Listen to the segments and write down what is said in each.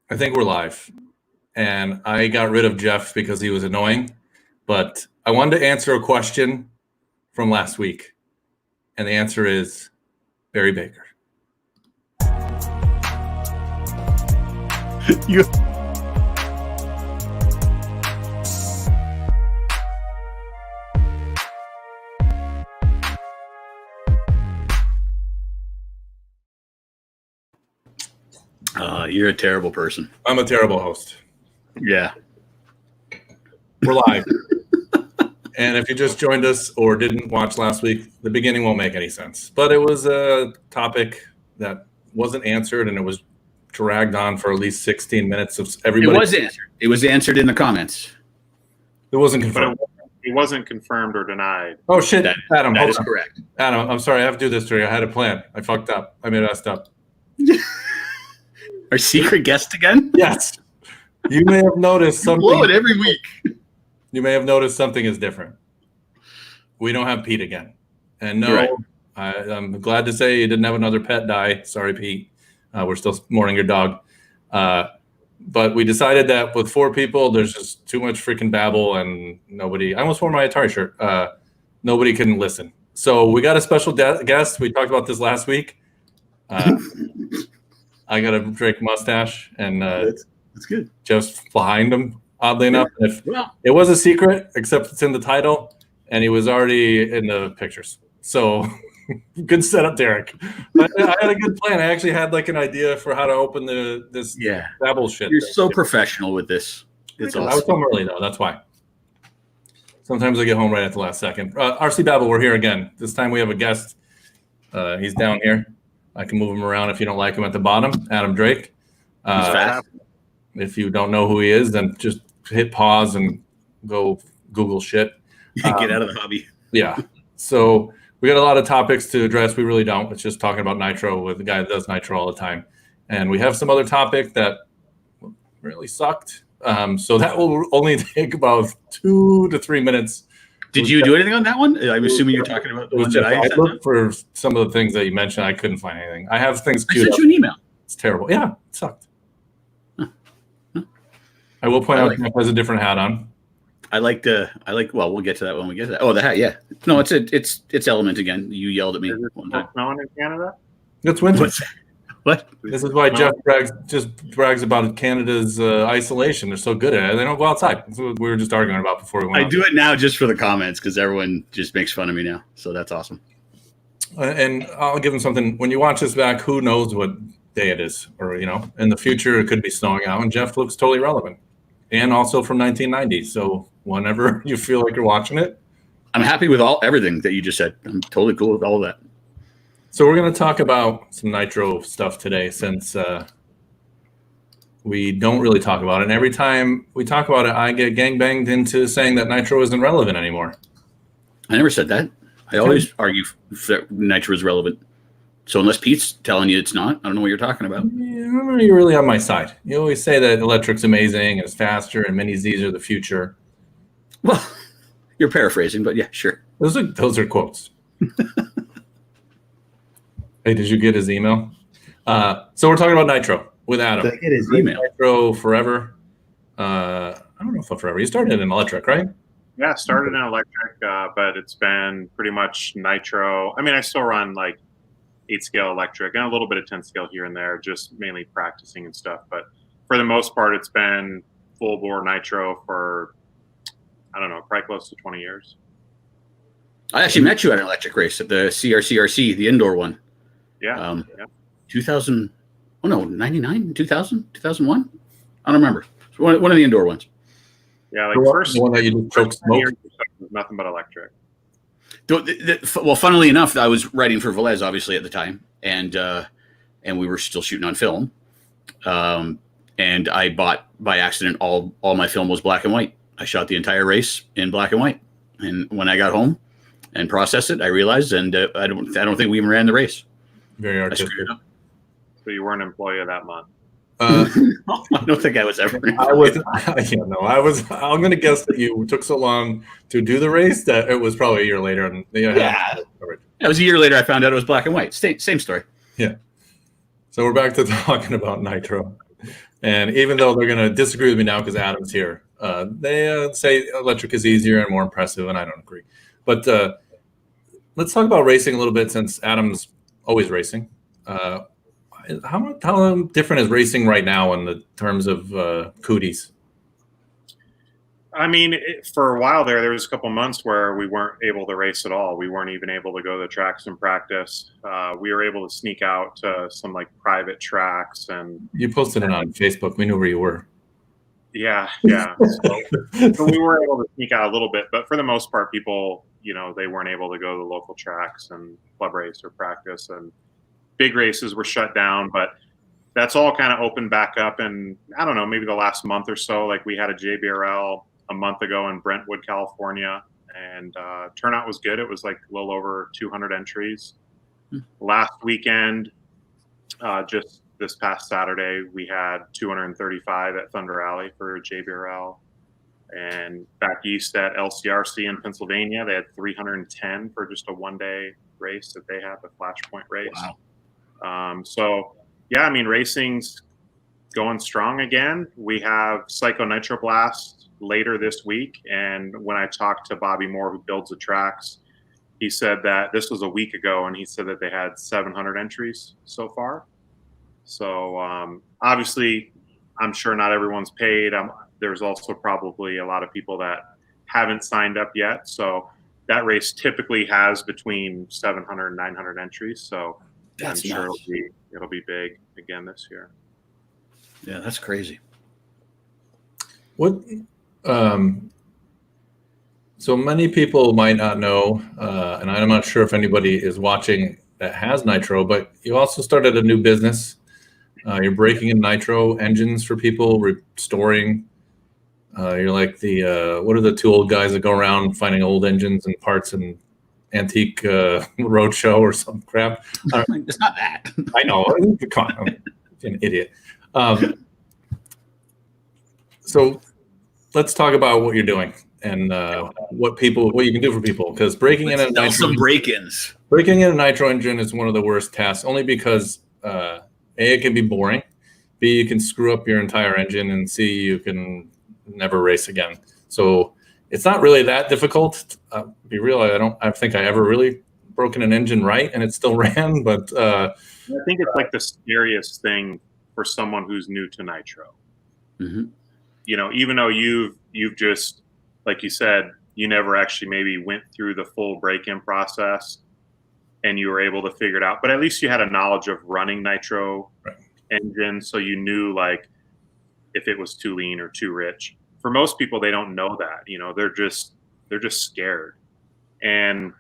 I think we're live. And I got rid of Jeff because he was annoying. But I wanted to answer a question from last week. And the answer is Barry Baker. You're a terrible person. I'm a terrible host. Yeah. We're live. And if you just joined us or didn't watch last week, the beginning won't make any sense. But it was a topic that wasn't answered, and it was dragged on for at least 16 minutes of everybody. It was answered. It was answered in the comments. It wasn't confirmed. It wasn't confirmed or denied. Oh, shit. Adam, that hold is on. correct. Adam, I'm sorry. I have to do this to you. I had a plan. I fucked up. I messed up. Our secret guest again? Yes. You may have noticed something. Blow it every week. You may have noticed something is different. We don't have Pete again. And no, Right. I'm glad to say you didn't have another pet die. Sorry, Pete. We're still mourning your dog. But we decided that with 4 people, there's just too much freaking babble, and nobody. I almost wore my Atari shirt. Nobody can listen. So we got a special guest. We talked about this last week. I got a Drake mustache, and That's good. just behind him, oddly enough. If Well, it was a secret, except it's in the title, and he was already in the pictures. So good setup, Derek. I had a good plan. I actually had like an idea for how to open this yeah. Babble shit. You're so professional with this. It's I was awesome. home early though. That's why. Sometimes I get home right at the last second. RC Babble, we're here again. This time we have a guest. He's down here. I can move him around if you don't like him at the bottom. Adam Drake. He's fast. If you don't know who he is, then just hit pause and go Google shit. Get out of the hobby. Yeah. So we got a lot of topics to address. We really don't. It's just talking about Nitro with the guy that does Nitro all the time. And we have some other topic that really sucked. So that will only take about 2 to 3 minutes. Did you do anything on that one? I'm assuming you're talking about the one that I sent. looked for some of the things that you mentioned. I couldn't find anything. I have things I queued sent up. you an email. It's terrible. Yeah, it sucked. I will point out Jeff has a different hat on. Well, we'll get to that when we get to that. Oh, the hat, yeah. No, it's Element again. You yelled at me Is it one time. snowing in Canada? It's winter. What's that? What? This is why Jeff brags about Canada's isolation. They're so good at it. They don't go outside. That's what we were just arguing about before we went. I do it now just for the comments because everyone just makes fun of me now. So that's awesome. And I'll give them something. When you watch this back, who knows what day it is? Or, in the future, it could be snowing out. And Jeff looks totally relevant. And also from 1990. So whenever you feel like you're watching it. I'm happy with everything that you just said. I'm totally cool with all of that. So we're going to talk about some Nitro stuff today since we don't really talk about it. And every time we talk about it, I get gangbanged into saying that Nitro isn't relevant anymore. I never said that. I always argue that Nitro is relevant. So unless Pete's telling you it's not, I don't know what you're talking about. Yeah, you're really on my side. You always say that electric's amazing, it's faster, and mini Zs are the future. Well, you're paraphrasing, but yeah, sure. Those are quotes. Hey, did you get his email? So we're talking about Nitro with Adam. Did I get his email? Nitro forever. I don't know if forever. You started in electric, right? Yeah, started in electric, but it's been pretty much Nitro. I mean, I still run like 8-scale electric and a little bit of 10-scale here and there, just mainly practicing and stuff. But for the most part, it's been full bore Nitro for, I don't know, probably close to 20 years. I actually met you at an electric race at the CRCRC, the indoor one. Yeah. 2000, 99, 2000, 2001? I don't remember. One of the indoor ones. Yeah, like The first one that you just choke smoke. years was nothing but electric. Well, funnily enough, I was writing for Velez, obviously, at the time, and we were still shooting on film. And I bought, by accident, all my film was black and white. I shot the entire race in black and white. And when I got home and processed it, I realized, and I don't think we even ran the race. Very I artistic. screwed it up. So you weren't an employee of that month. I don't think I was ever. I'm going to guess that you took so long to do the race that it was probably a year later. And Yeah. It was a year later. I found out it was black and white. Same story. Yeah. So we're back to talking about Nitro. And even though they're going to disagree with me now because Adam's here, they say electric is easier and more impressive, and I don't agree. But let's talk about racing a little bit since Adam's always racing. How different is racing right now in the terms of cooties? I mean, for a while there was a couple months where we weren't able to race at all. We weren't even able to go to the tracks and practice. We were able to sneak out to some like private tracks, and you posted it on Facebook. We knew where you were. Yeah. So we were able to sneak out a little bit, but for the most part, people, they weren't able to go to the local tracks and club race or practice, and big races were shut down. But that's all kind of opened back up. And I don't know, maybe the last month or so, like we had a JBRL a month ago in Brentwood, California, and turnout was good. It was like a little over 200 entries. Last weekend, just this past Saturday, we had 235 at Thunder Alley for JBRL. And back east at LCRC in Pennsylvania, they had 310 for just a one-day race that they had, the Flashpoint race. Wow. So, yeah, I mean, racing's going strong again. We have Psycho Nitro Blast later this week. And when I talked to Bobby Moore, who builds the tracks, he said that this was a week ago, and he said that they had 700 entries so far. So obviously, I'm sure not everyone's paid. There's also probably a lot of people that haven't signed up yet. So that race typically has between 700 and 900 entries. So That's I'm sure nuts. it'll be big again this year. Yeah, that's crazy. What? So many people might not know, and I'm not sure if anybody is watching that has Nitro, but you also started a new business. You're breaking in Nitro engines for people, restoring. You're like what are the two old guys that go around finding old engines and parts and antique roadshow or some crap? It's not that. I know. I'm an idiot. So let's talk about what you're doing and what you can do for people. Because breaking in a Nitro engine is one of the worst tasks, only because A, it can be boring. B, you can screw up your entire engine, and C, you can never race again. So it's not really that difficult. Be real, I think I ever really broken an engine right, and it still ran. But I think it's like the scariest thing for someone who's new to Nitro. Mm-hmm. Even though you've just, like you said, you never actually maybe went through the full break-in process and you were able to figure it out, but at least you had a knowledge of running Nitro engine, so you knew like if it was too lean or too rich. For most people, they don't know that. They're just scared. And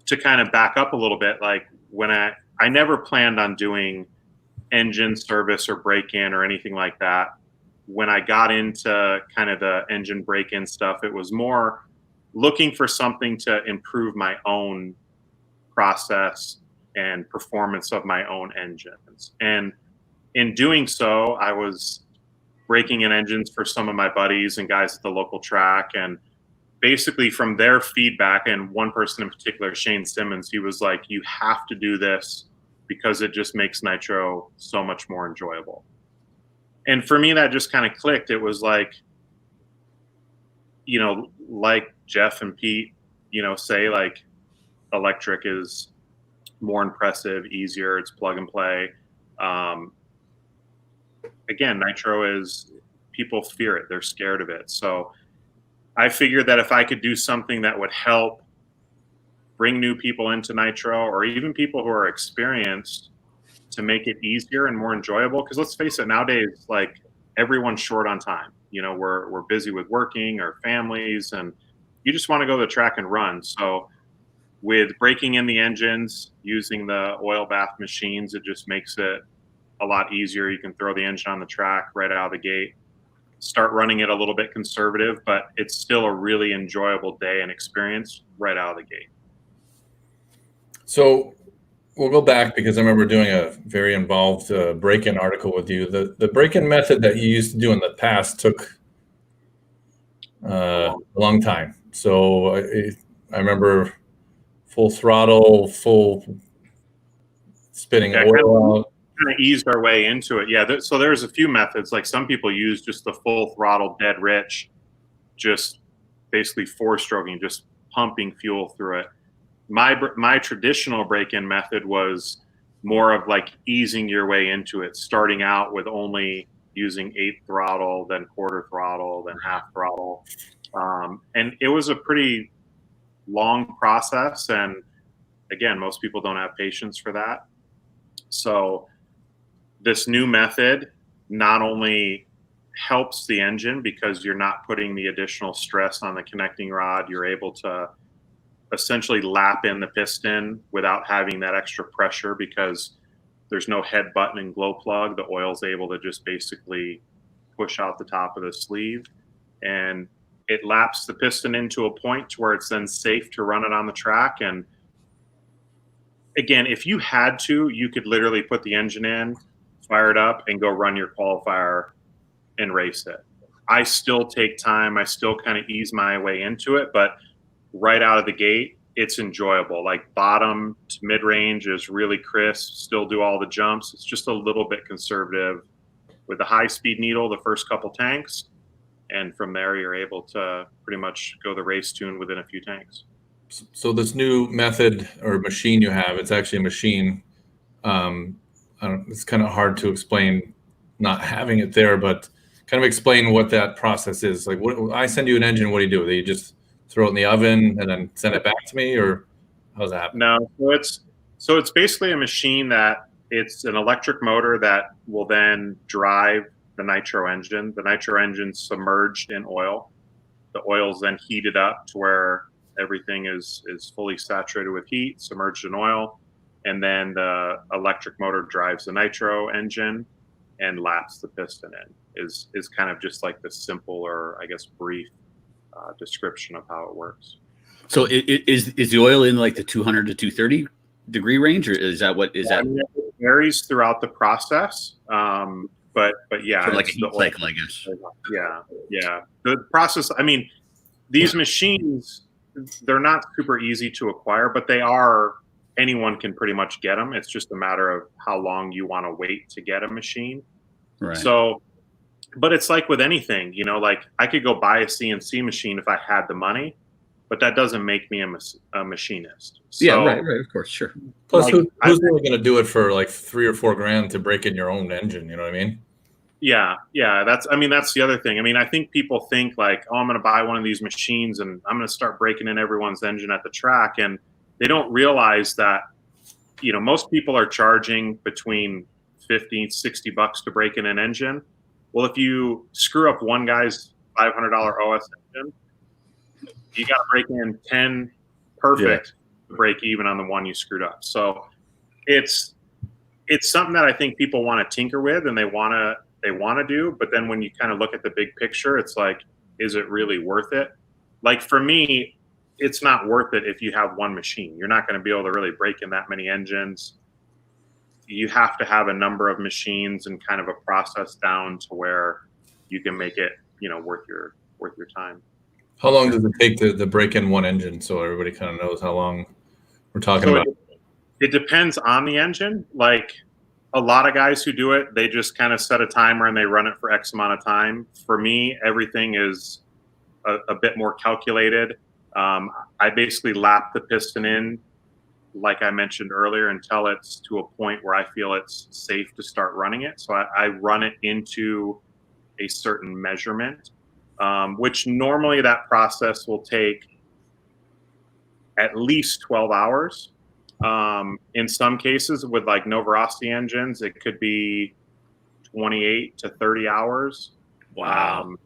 to kind of back up a little bit, like when I never planned on doing engine service or break-in or anything like that. When I got into kind of the engine break-in stuff, it was more looking for something to improve my own process and performance of my own engines. And in doing so, I was breaking in engines for some of my buddies and guys at the local track. And basically from their feedback, and one person in particular, Shane Simmons, he was like, you have to do this because it just makes Nitro so much more enjoyable. And for me, that just kind of clicked. It was like, like Jeff and Pete, say like electric is more impressive, easier, it's plug and play. Again, Nitro is, people fear it. They're scared of it. So I figured that if I could do something that would help bring new people into Nitro, or even people who are experienced, to make it easier and more enjoyable. Because let's face it, nowadays, like everyone's short on time. We're busy with working or families, and you just want to go to the track and run. So with breaking in the engines, using the oil bath machines, it just makes it a lot easier. You can throw the engine on the track right out of the gate, start running it a little bit conservative, but it's still a really enjoyable day and experience right out of the gate. So we'll go back because I remember doing a very involved break-in article with you. The break-in method that you used to do in the past took a long time. So I remember full throttle, full spitting oil out. kind of eased our way into it. Yeah. So there's a few methods. Like some people use just the full throttle, dead rich, just basically 4-stroking, just pumping fuel through it. My traditional break-in method was more of like easing your way into it, starting out with only using 8th throttle, then quarter throttle, then half throttle. And it was a pretty long process. And again, most people don't have patience for that. So this new method not only helps the engine because you're not putting the additional stress on the connecting rod, you're able to essentially lap in the piston without having that extra pressure because there's no head button and glow plug. The oil's able to just basically push out the top of the sleeve, and it laps the piston into a point to where it's then safe to run it on the track. And again, if you had to, you could literally put the engine in, fire it up, and go run your qualifier and race it. I still take time. I still kind of ease my way into it, but right out of the gate, it's enjoyable. Like bottom to mid-range is really crisp, still do all the jumps. It's just a little bit conservative with the high-speed needle, the first couple tanks, and from there you're able to pretty much go the race tune within a few tanks. So this new method or machine you have, it's actually a machine. It's kind of hard to explain not having it there, but kind of explain what that process is. Like, I send you an engine, what do you do? Do you just throw it in the oven and then send it back to me, or how's that happen? No, so it's basically a machine that it's an electric motor that will then drive the Nitro engine. The Nitro engine's submerged in oil. The oil's then heated up to where everything is fully saturated with heat, submerged in oil, and then the electric motor drives the Nitro engine and laps the piston in. Is kind of just like the simple, or I guess brief description of how it works. So is the oil in like the 200 to 230 degree range, or is that what is that? I mean, it varies throughout the process, but yeah, So like a heat cycle, I guess. Yeah. The process. I mean, these machines, they're not super easy to acquire, but they are. Anyone can pretty much get them. It's just a matter of how long you want to wait to get a machine. Right. So, but it's like with anything, like I could go buy a CNC machine if I had the money, but that doesn't make me a machinist. So, yeah, right, of course, sure. Plus, who's really going to do it for like $3 or $4 grand to break in your own engine? You know what I mean? Yeah. That's the other thing. I mean, I think people think like, oh, I'm going to buy one of these machines and I'm going to start breaking in everyone's engine at the track, and they don't realize that, most people are charging between $50, $60 to break in an engine. Well, if you screw up one guy's $500 OS engine, you got to break in 10 perfect to break even on the one you screwed up. So it's something that I think people want to tinker with and they want to do. But then when you kind of look at the big picture, it's like, is it really worth it? Like for me, it's not worth it if you have one machine. You're not going to be able to really break in that many engines. You have to have a number of machines and kind of a process down to where you can make it, worth your time. How long does it take to break in one engine, so everybody kind of knows how long we're talking about? It depends on the engine. Like a lot of guys who do it, they just kind of set a timer and they run it for X amount of time. For me, everything is a bit more calculated. I basically lap the piston in, like I mentioned earlier, until it's to a point where I feel it's safe to start running it. So I run it into a certain measurement, which normally that process will take at least 12 hours. In some cases with like Novorossi engines, it could be 28 to 30 hours. Wow.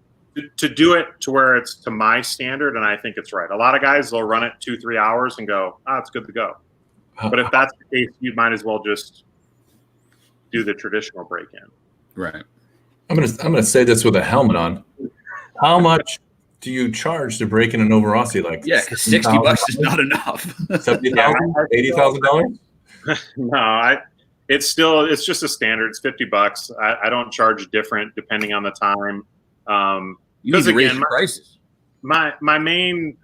To do it to where it's to my standard, and I think it's right. A lot of guys, they'll run it 2-3 hours and go, it's good to go. But if that's the case, you might as well just do the traditional break-in. Right. I'm gonna say this with a helmet on. How much do you charge to break in a Novorossi? Like, yeah, because $60 is not enough. $70,000, $80,000? No, it's just a standard. It's $50. I don't charge different depending on the time. You need to raise your prices. My main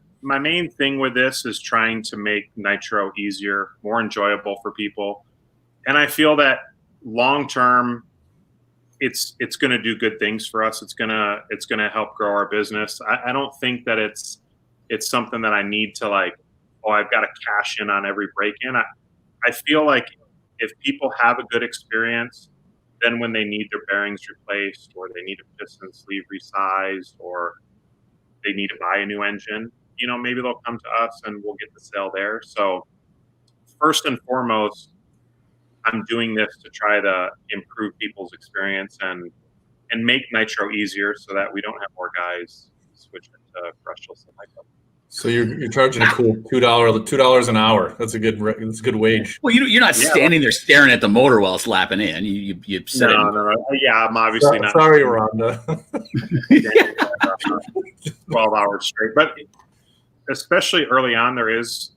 thing with this is trying to make Nitro easier, more enjoyable for people. And I feel that long term, it's going to do good things for us. It's gonna help grow our business. I don't think that it's something that I need to like, oh, I've got to cash in on every break in. I feel like if people have a good experience, then when they need their bearings replaced, or they need a piston sleeve resized, or they need to buy a new engine, maybe they'll come to us and we'll get the sale there. So first and foremost, I'm doing this to try to improve people's experience and make Nitro easier so that we don't have more guys switch into brushless and micro. So you're charging a cool $2 an hour. That's a good wage. Well, you're not standing there staring at the motor while it's lapping in. You sit No. Yeah, I'm obviously not. Sorry, Rhonda. 12 hours straight, but especially early on, there is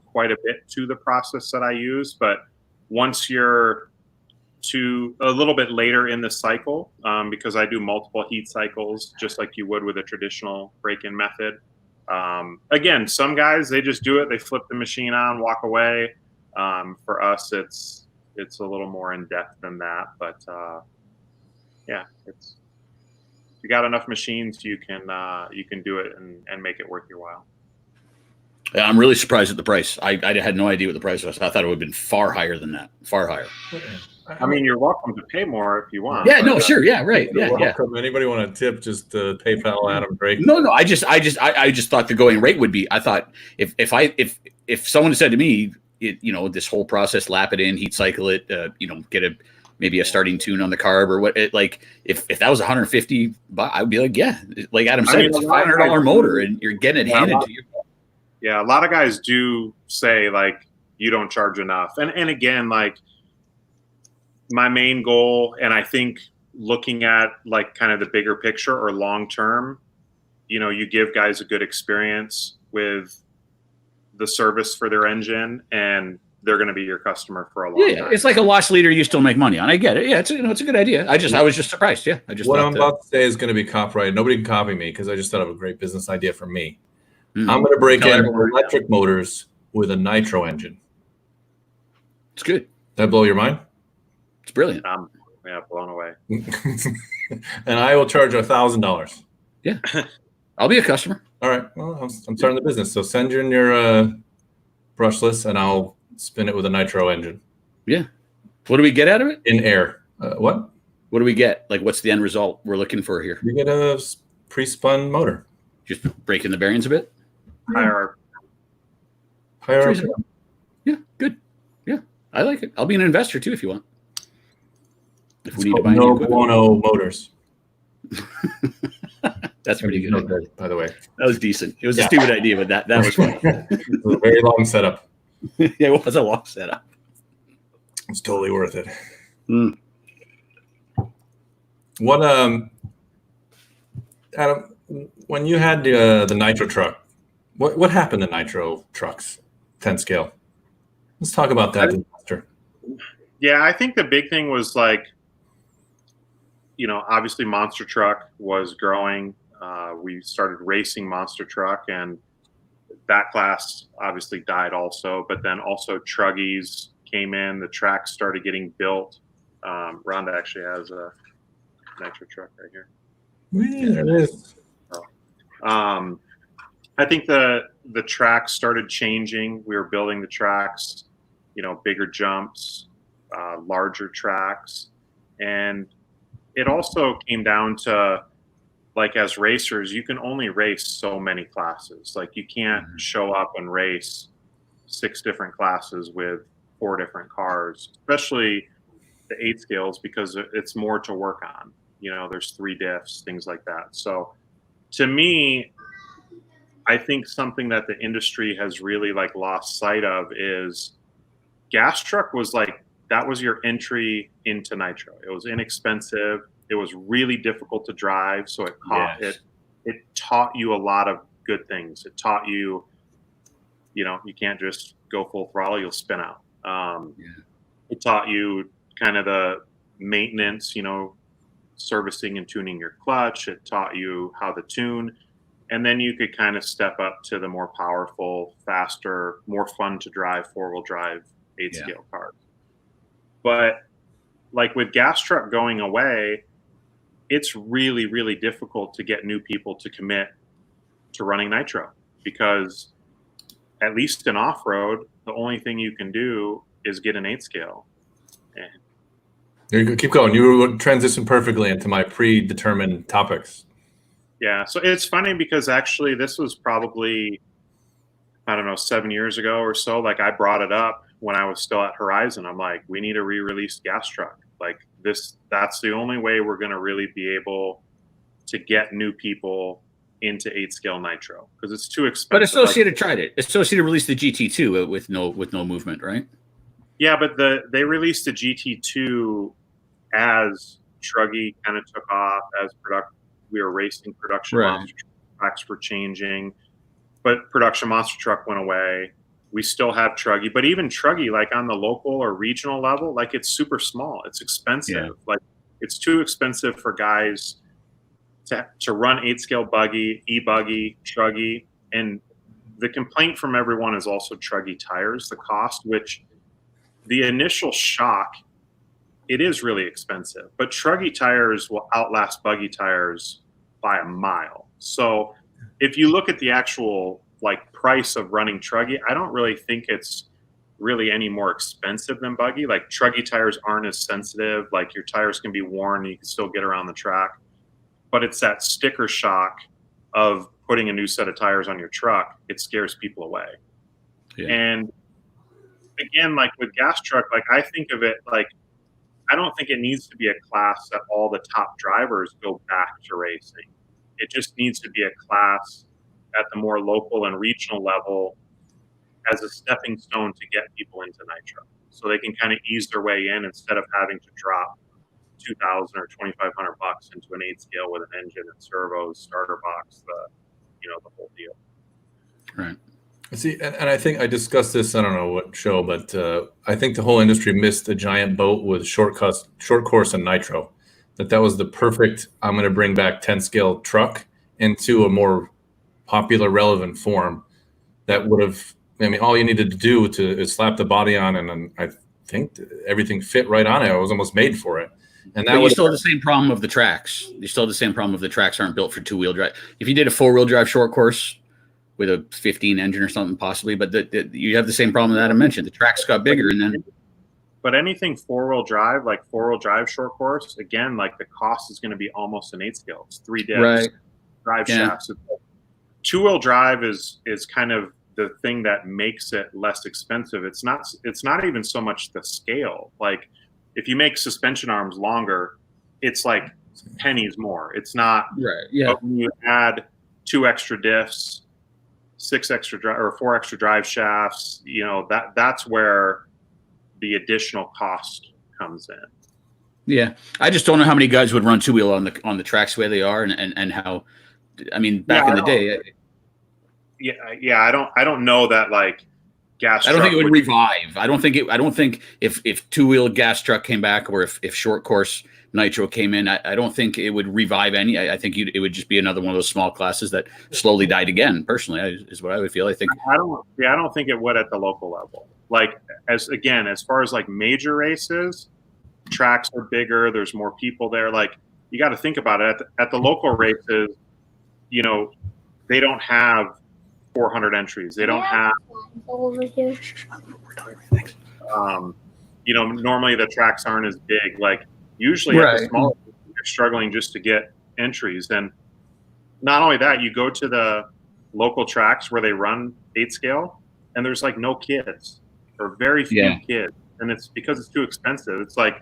quite a bit to the process that I use. But once you're to a little bit later in the cycle, because I do multiple heat cycles, just like you would with a traditional break-in method. Again, some guys, they just do it. They flip the machine on, walk away. For us, it's a little more in depth than that. But yeah, it's, if you got enough machines, you can do it and make it worth your while. Yeah, I'm really surprised at the price. I had no idea what the price was. I thought it would have been far higher than that. Far higher. I mean, you're welcome to pay more if you want. Yeah, no, sure, yeah, right, yeah. Anybody want a tip? Just PayPal Adam Drake. No. I just thought the going rate would be. I thought if someone said to me, this whole process, lap it in, heat cycle it, get maybe a starting tune on the carb or what, if that was 150, I would be like, yeah, like Adam said, it's a $500 motor and you're getting it handed to you. Yeah, a lot of guys do say like you don't charge enough, and again, like my main goal, and I think looking at like kind of the bigger picture or long term, you give guys a good experience with the service for their engine, and they're going to be your customer for a long time. It's like a loss leader you still make money on. I get it. Yeah, it's a good idea. I was just surprised. Yeah, what I'm about to say is going to be copyrighted. Nobody can copy me because I just thought of a great business idea for me. I'm going to break in electric motors with a nitro engine. It's good. Did that blow your mind? It's brilliant. Yeah, blown away. And I will charge $1,000. Yeah, I'll be a customer. All right. Well, I'm starting the business. So send in your brushless, and I'll spin it with a nitro engine. Yeah. What do we get out of it? In air. What? What do we get? Like, what's the end result we're looking for here? You get a pre-spun motor. Just breaking the bearings a bit. Higher. Yeah, good. Yeah, I like it. I'll be an investor too if you want. If we need to buy no Buono motors. That's pretty good. By the way, that was decent. It was a stupid idea, but that was funny. It was a very long setup. Yeah, it was a long setup. It's totally worth it. What Adam, when you had the Nitro truck, what happened to Nitro trucks, 10 scale? Let's talk about that. Yeah, I think the big thing was like, obviously Monster Truck was growing. We started racing Monster Truck, and that class obviously died also. But then also Truggies came in. The tracks started getting built. Rhonda actually has a Nitro truck right here. Yeah, there it is. I think the tracks started changing. We were building the tracks, bigger jumps, larger tracks. And it also came down to, like, as racers, you can only race so many classes. Like, you can't show up and race 6 different classes with 4 different cars, especially the 8 scales, because it's more to work on. There's 3 diffs, things like that. So to me, I think something that the industry has really like lost sight of is gas truck was like, that was your entry into Nitro. It was inexpensive. It was really difficult to drive. So it taught you a lot of good things. It taught you, you can't just go full throttle, you'll spin out. It taught you kind of the maintenance, servicing and tuning your clutch. It taught you how to tune. And then you could kind of step up to the more powerful, faster, more fun to drive 4-wheel drive 8 scale cars. But like with gas truck going away, it's really, really difficult to get new people to commit to running Nitro, because at least in off-road, the only thing you can do is get an 8 scale. And There you go. Keep going. You transition perfectly into my predetermined topics. yeah, so it's funny because actually this was probably, I don't know, 7 years ago or so. Like I brought it up when I was still at Horizon. I'm like, we need a re-release gas truck. Like that's the only way we're going to really be able to get new people into 8 scale Nitro, because it's too expensive. But Associated tried it. Associated released the GT2 with no movement, right? Yeah, but they released the GT2 as Truggy kind of took off, as we were racing production monster tracks were changing, but production monster truck went away. We still have Truggy, but even Truggy, like on the local or regional level, like it's super small. It's expensive. Yeah. Like it's too expensive for guys to run 8 scale buggy, e-buggy, Truggy. And the complaint from everyone is also Truggy tires, the cost, which the initial shock, it is really expensive, but Truggy tires will outlast buggy tires by a mile. So if you look at the actual like price of running Truggy, I don't really think it's really any more expensive than buggy. Like Truggy tires aren't as sensitive. Like your tires can be worn, you can still get around the track, but it's that sticker shock of putting a new set of tires on your truck. It scares people away. Yeah. And again, like with gas truck, like I think of it like, I don't think it needs to be a class that all the top drivers go back to racing. It just needs to be a class at the more local and regional level as a stepping stone to get people into Nitro, so they can kind of ease their way in instead of having to drop $2,000 or $2,500 into an 8 scale with an engine and servos, starter box, the whole deal. Right. See, and I think I discussed this, I don't know what show, but I think the whole industry missed a giant boat with short course and Nitro. That was the perfect, I'm going to bring back 10 scale truck into a more popular, relevant form that would have, I mean, all you needed to do is slap the body on, and I think everything fit right on it. It was almost made for it. And that you still have the same problem of the tracks. You still have the same problem of the tracks aren't built for 2-wheel drive. If you did a 4-wheel drive short course with a 15 engine or something possibly, but you have the same problem that I mentioned. The tracks got bigger, and then. But anything 4-wheel drive, like 4-wheel drive short course, again, like the cost is going to be almost an 8 scale. It's 3 diffs, right. Drive shafts. 2-wheel drive is kind of the thing that makes it less expensive. It's not even so much the scale. Like if you make suspension arms longer, it's like pennies more. It's not. Right. Yeah. But when you add 2 extra diffs, 4 extra drive shafts, that's where the additional cost comes in. Yeah, I just don't know how many guys would run 2-wheel on the tracks the way they are, and how. I mean, back in the day. Yeah. I don't know that like gas. I don't think it would revive. I don't think if 2-wheel gas truck came back, or if short course Nitro came in, I don't think it would revive any. I think it would just be another one of those small classes that slowly died again. Personally, is what I would feel. I think. I don't think it would at the local level. Like as far as like major races, tracks are bigger. There's more people there. Like you got to think about it at the local races. They don't have 400 entries. They don't have. Over here. Normally the tracks aren't as big. Like usually at the smaller, you're struggling just to get entries. And not only that, you go to the local tracks where they run 8 scale, and there's like no kids or very few kids, and it's because it's too expensive. It's like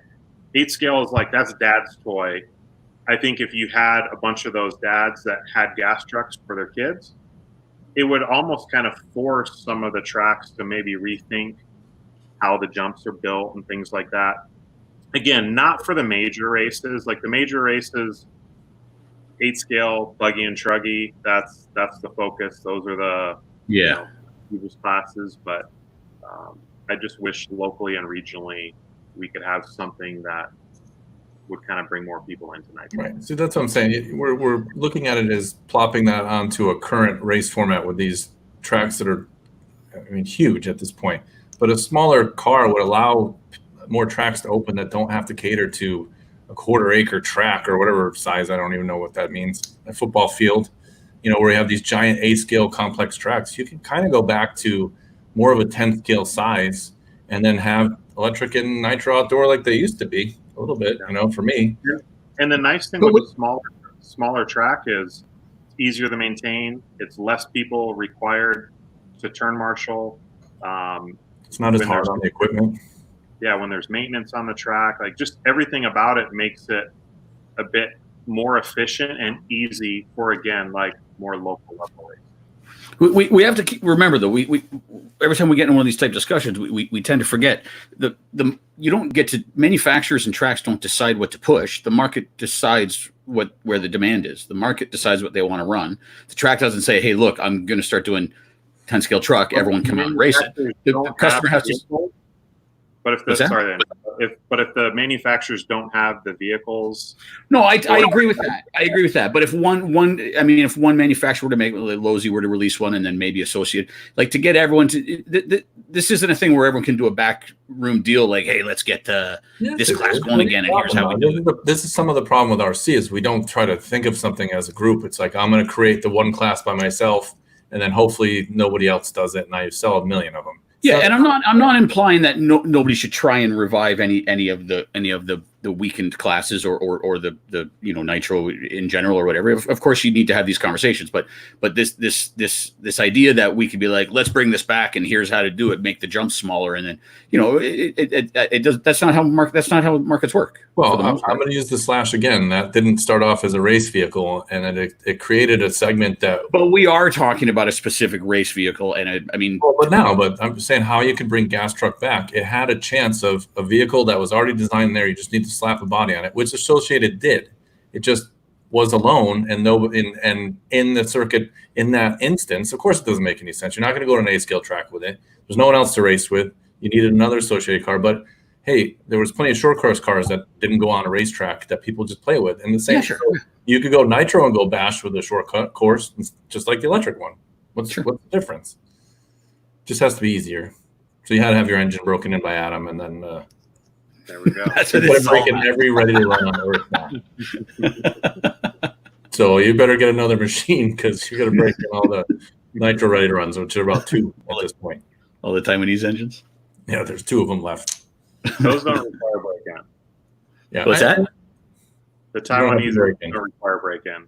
8 scale is like that's dad's toy. I think if you had a bunch of those dads that had gas trucks for their kids, it would almost kind of force some of the tracks to maybe rethink how the jumps are built and things like that. Again, not for the major races. Like the major races, 8 scale, buggy and truggy, that's the focus. Those are the classes. But I just wish locally and regionally we could have something that would kind of bring more people into Nitro. Right. So that's what I'm saying. We're looking at it as plopping that onto a current race format with these tracks that are, huge at this point. But a smaller car would allow more tracks to open that don't have to cater to a quarter-acre track or whatever size. I don't even know what that means. A football field, where we have these giant 8-scale complex tracks. You can kind of go back to more of a 10-scale size and then have electric and nitro outdoor like they used to be a little bit, for me. And the nice thing with the smaller track is it's easier to maintain. It's less people required to turn marshal. It's not as hard on the equipment. Yeah, when there's maintenance on the track, like just everything about it makes it a bit more efficient and easy for, again, like more local level race. We have to remember though. We every time we get in one of these type discussions, we tend to forget the you don't get to manufacturers and tracks don't decide what to push. The market decides where the demand is. The market decides what they want to run. The track doesn't say, "Hey, look, I'm going to start doing 10-scale truck. Everyone come out and race it." The customer has to. But if the manufacturers don't have the vehicles, no, I agree with that. I agree with that. But if if one manufacturer were to make, like Lowe's were to release one, and then maybe Associate, like to get everyone to, this isn't a thing where everyone can do a backroom deal. Like, hey, let's get this class going again, and here's how we do it. This is some of the problem with RC is we don't try to think of something as a group. It's like I'm going to create the one class by myself, and then hopefully nobody else does it, and I sell 1 million of them. Yeah, and I'm not implying that nobody should try and revive any of the weakened classes or the nitro in general or whatever. Of course, you need to have these conversations, but this idea that we could be like, let's bring this back and here's how to do it, make the jumps smaller, and then it does. That's not how markets work. Well, I'm going to use the Slash again. That didn't start off as a race vehicle, and it created a segment that. But we are talking about a specific race vehicle, and But I'm just saying how you can bring gas truck back. It had a chance of a vehicle that was already designed there. You just need to slap a body on it, which Associated did. It just was alone, and in the circuit in that instance, of course, it doesn't make any sense. You're not going to go to an 8-scale track with it. There's no one else to race with. You needed another Associated car, but hey, there was plenty of short course cars that didn't go on a racetrack that people just play with. And the same, sure. You could go nitro and go bash with a short course, just like the electric one. What's the difference? Just has to be easier. So you had to have your engine broken in by Adam, and then there we go. That's what it's breaking every ready to run on Earth now. So you better get another machine because you're going to break in all the nitro ready to runs, which are about 2 at this point. All the Taiwanese engines. Yeah, there's 2 of them left. Those don't require break-in. Yeah, what's that? The Taiwanese don't require break-in.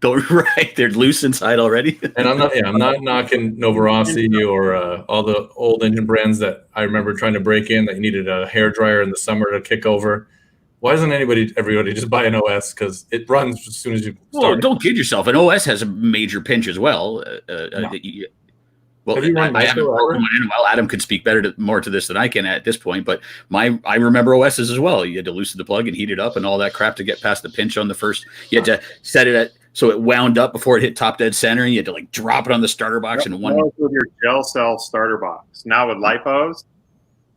Right, they're loose inside already. And I'm not knocking Novorossi or all the old engine brands that I remember trying to break in that you needed a hair dryer in the summer to kick over. Why doesn't everybody just buy an OS because it runs as soon as you start? Well, don't kid yourself. An OS has a major pinch as well. Adam could speak more to this than I can at this point, but I remember OSs as well. You had to loosen the plug and heat it up and all that crap to get past the pinch on the first. You had to set it so it wound up before it hit top dead center. You had to like drop it on the starter box and one with your gel cell starter box. Now with lipos,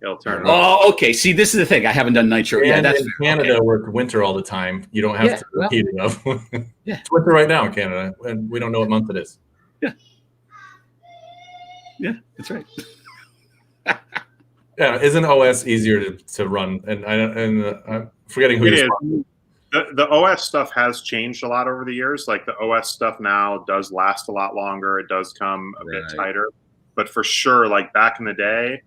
it'll turn. Oh, okay. See, this is the thing. I haven't done nitro. And that's in Canada. We're winter all the time. You don't have to heat it up. It's winter right now in Canada, and we don't know what month it is. Yeah, that's right. Yeah, isn't OS easier to run? And I'm forgetting who it is. The OS stuff has changed a lot over the years. Like the OS stuff now does last a lot longer. It does come a bit tighter. But for sure, like back in the day,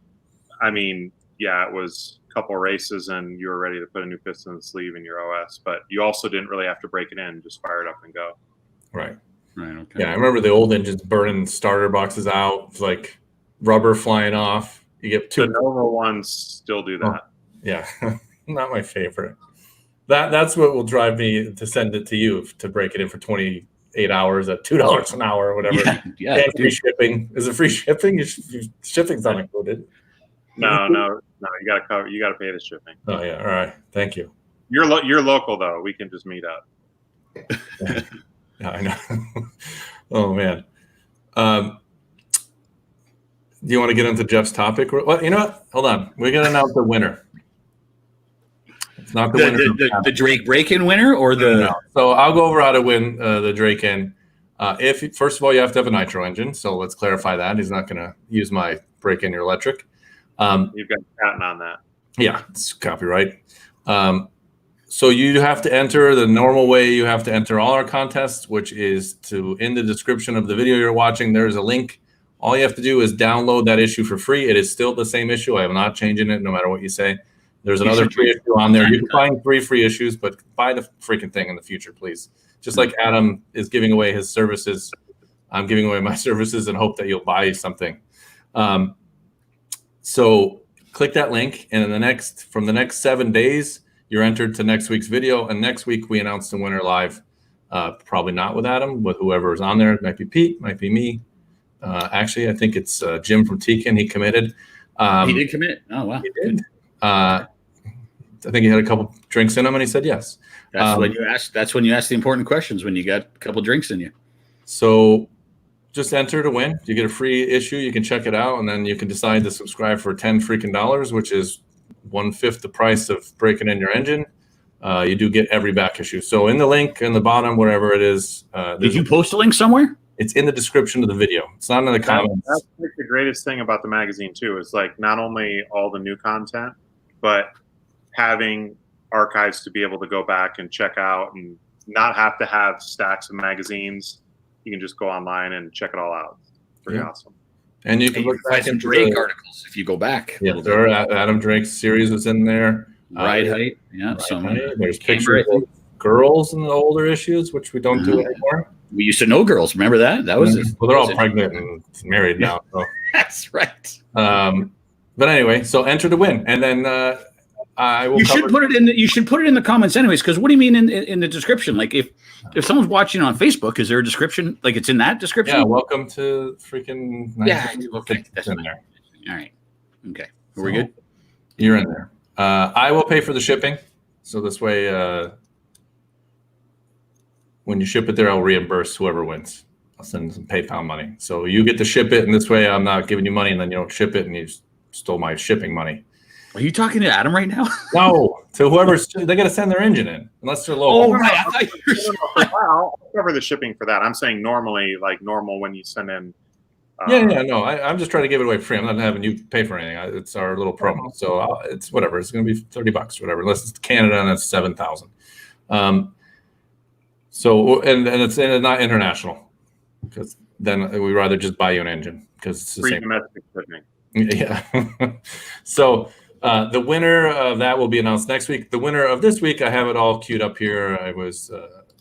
I mean, yeah, it was a couple of races and you were ready to put a new piston in the sleeve in your OS. But you also didn't really have to break it in. Just fire it up and go. Right. Right. Okay. Yeah, I remember the old engines burning starter boxes out, like rubber flying off. You get 2. The Nova ones still do that. Yeah, not my favorite. That's what will drive me to send it to you to break it in for 28 hours at $2 an hour or whatever. Yeah. And free shipping. Is it free shipping? Shipping's not included. No. You got to cover. You got to pay the shipping. Oh yeah. All right. Thank you. You're local though. We can just meet up. Yeah, I know. Oh man. Do you want to get into Jeff's topic? Well, you know what? Hold on. We're gonna announce the winner. It's not the winner. The Drake break-in winner or the. No. So I'll go over how to win the Drake in. If first of all, you have to have a nitro engine. So let's clarify that. He's not going to use my break-in your electric. You've got a patent on that. Yeah, it's copyright. So you have to enter the normal way. You have to enter all our contests, which is in the description of the video you're watching, there's a link. All you have to do is download that issue for free. It is still the same issue. I am not changing it no matter what you say. There's another free issue on there. You can find 3 free issues, but buy the freaking thing in the future, please. Just like Adam is giving away his services, I'm giving away my services and hope that you'll buy something. So click that link, and from the next 7 days, you're entered to next week's video. And next week we announce the winner live. Probably not with Adam, with whoever is on there. It might be Pete, might be me. Actually, I think it's Jim from Tekin. He committed. He did commit. Oh wow, he did. I think he had a couple drinks in him, and he said yes. That's when you ask. That's when you ask the important questions, when you got a couple drinks in you. So just enter to win. You get a free issue. You can check it out, and then you can decide to subscribe for $10 freaking, which is 1/5 the price of breaking in your engine. You do get every back issue. So in the link in the bottom, wherever it is. Did you post a link somewhere? It's in the description of the video. It's not in the comments. That's like the greatest thing about the magazine too. Is like not only all the new content, but having archives to be able to go back and check out and not have to have stacks of magazines. You can just go online and check it all out. Pretty awesome. And you can look back at Drake articles if you go back. Yeah, there are Adam Drake's series is in there. Ride height. Yeah. There's pictures of girls in the older issues, which we don't do anymore. We used to know girls. Remember that? That was well, they're all pregnant and married now. So. That's right. But anyway, so enter to win, and then I will. You should put it in. You should put it in the comments, anyways. Because what do you mean in the description? Like if someone's watching on Facebook, is there a description? Like it's in that description? Yeah. Welcome to freaking. Yeah. Okay. That's in there. All right. Okay. Are we good? You're in there. I will pay for the shipping, so this way. When you ship it there, I'll reimburse whoever wins. I'll send some PayPal money. So you get to ship it, and this way I'm not giving you money, and then you don't ship it, and you stole my shipping money. Are you talking to Adam right now? No, to whoever's they got to send their engine in, unless they're local. Oh, right. I thought you were I'll cover the shipping for that. I'm saying normally, like normal when you send in. No, I'm just trying to give it away free. I'm not having you pay for anything. It's our little promo, so it's whatever. It's going to be $30, whatever. Unless it's Canada and it's 7,000. So and it's not international, because then we rather just buy you an engine because it's the free same. Domestic shipping. Yeah. So the winner of that will be announced next week. The winner of this week, I have it all queued up here. I was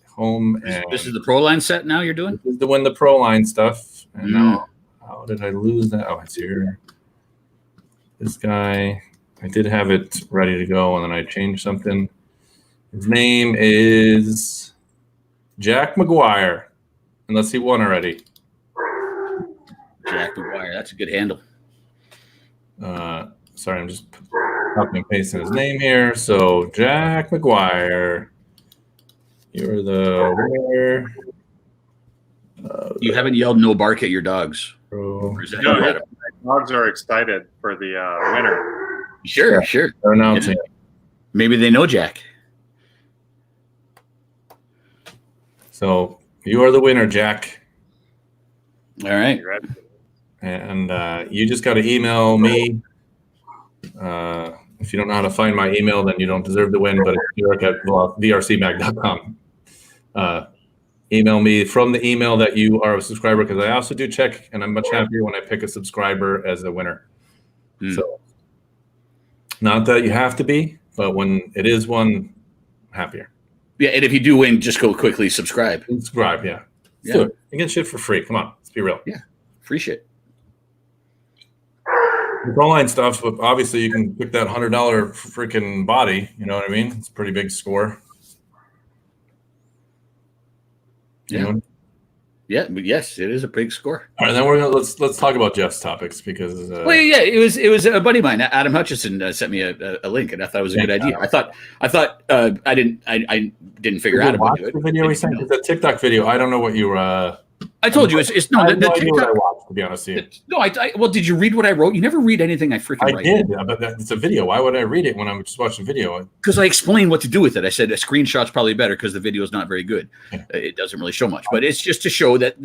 home, and this is the Pro Line set now you're doing? This is the Pro Line stuff. And now, how did I lose that? Oh, it's here. This guy, I did have it ready to go, and then I changed something. His name is Jack McGuire, unless he won already. Jack McGuire, that's a good handle. Sorry, I'm just copying and pasting his name here. So Jack McGuire, you're the winner. You haven't yelled "no bark" at your dogs. No, dogs are excited for the winner. Sure. They're announcing it. Maybe they know Jack. So you are the winner, Jack. All right. And you just got to email me. If you don't know how to find my email, then you don't deserve to win, but it's drk@vrcmag.com. Email me from the email that you are a subscriber, because I also do check, and I'm much happier when I pick a subscriber as a winner. So not that you have to be, but when it is one, I'm happier. Yeah, and if you do win, just go quickly subscribe. Subscribe, yeah. Let's do it. You get shit for free. Come on, let's be real. Yeah, free shit. It's online stuff, but obviously you can pick that $100 freaking body. You know what I mean? It's a pretty big score. Yeah. Yeah, but yes, it is a big score. All right, then we're gonna let's talk about Jeff's topics, because well, yeah, it was a buddy of mine, Adam Hutchison, sent me a link, and I thought it was a good idea. I thought I didn't figure out about it. The video we sent, the TikTok video. I don't know what you I told you it's no. I The what TikTok, I watched, to be honest with you. no, well, did you read what I wrote? You never read anything I freaking write. I did, yeah, but it's a video. Why would I read it when I'm just watching video? Because I explained what to do with it. I said a screenshot's probably better because the video is not very good. Yeah. It doesn't really show much, but it's just to show that.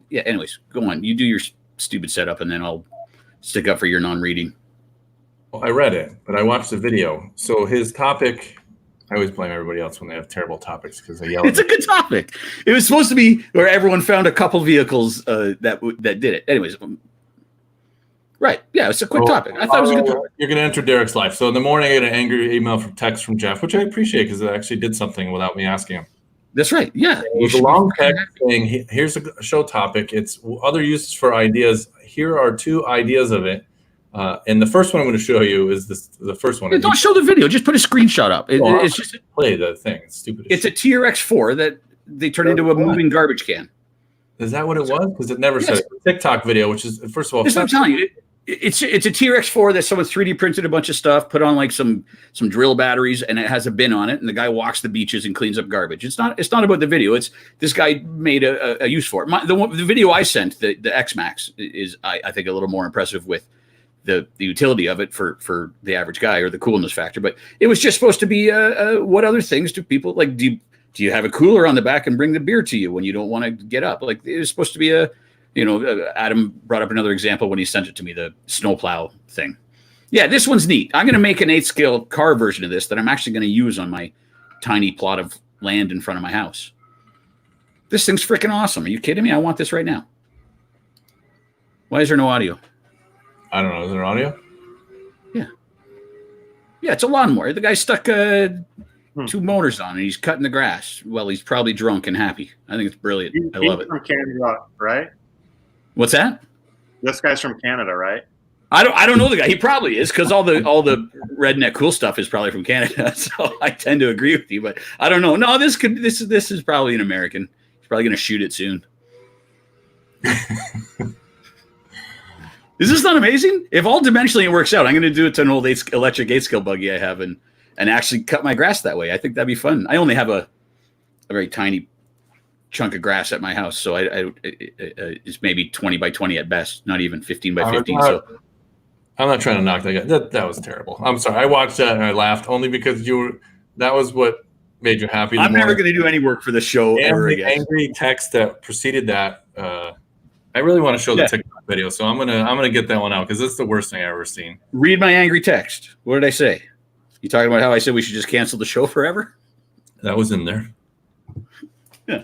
Yeah. Anyways, go on. You do your stupid setup, and then I'll stick up for your non-reading. Well, I read it, but I watched the video. So his topic, I always blame everybody else when they have terrible topics because they yell. It's a good topic. It was supposed to be where everyone found a couple vehicles that did it. Anyways, right? Yeah, it's a quick topic. I thought it was a good topic. You're going to enter Derek's life. So in the morning, I get an angry email from text from Jeff, which I appreciate because it actually did something without me asking him. That's right. Yeah, it was a long text saying, "Here's a show topic. It's other uses for ideas. Here are 2 ideas of it." And the first one I'm going to show you is the first one. Yeah, don't show the video. Just put a screenshot up. It's just play the thing. It's stupid. It's a TRX4 that they turned into a moving garbage can. Is that what it was? Because it never said it. TikTok video, which is first of all, that's what I'm telling you. It's a TRX4 that someone 3D printed a bunch of stuff, put on like some drill batteries, and it has a bin on it, and the guy walks the beaches and cleans up garbage. It's not about the video. It's this guy made a use for it. The video I sent, the X-Max, is I think a little more impressive with the utility of it for the average guy or the coolness factor. But it was just supposed to be what other things do people like? Do you have a cooler on the back and bring the beer to you when you don't want to get up? Like it was supposed to be Adam brought up another example when he sent it to me, the snowplow thing. Yeah, this one's neat. I'm going to make an 8-scale car version of this that I'm actually going to use on my tiny plot of land in front of my house. This thing's freaking awesome. Are you kidding me? I want this right now. Why is there no audio? I don't know. Is there audio? Yeah. Yeah, it's a lawnmower. The guy stuck 2 motors on and he's cutting the grass. Well, he's probably drunk and happy. I think it's brilliant. I love it. He's from Canada, right? What's that? This guy's from Canada, right? I don't know the guy. He probably is because all the redneck cool stuff is probably from Canada. So I tend to agree with you, but I don't know. No, this is probably an American. He's probably going to shoot it soon. Is this not amazing? If all dimensionally it works out, I'm going to do it to an old electric 8-scale buggy I have and actually cut my grass that way. I think that'd be fun. I only have a very tiny chunk of grass at my house, so it's maybe 20 by 20 at best, not even 15 by 15. So I'm not trying to knock that guy. That was terrible. I'm sorry. I watched that and I laughed only because that was what made you happy. I'm never going to do any work for the show ever again. Angry text that preceded that. I really want to show the TikTok video, so I'm gonna get that one out because it's the worst thing I've ever seen. Read my angry text. What did I say? You talking about how I said we should just cancel the show forever? That was in there. Yeah.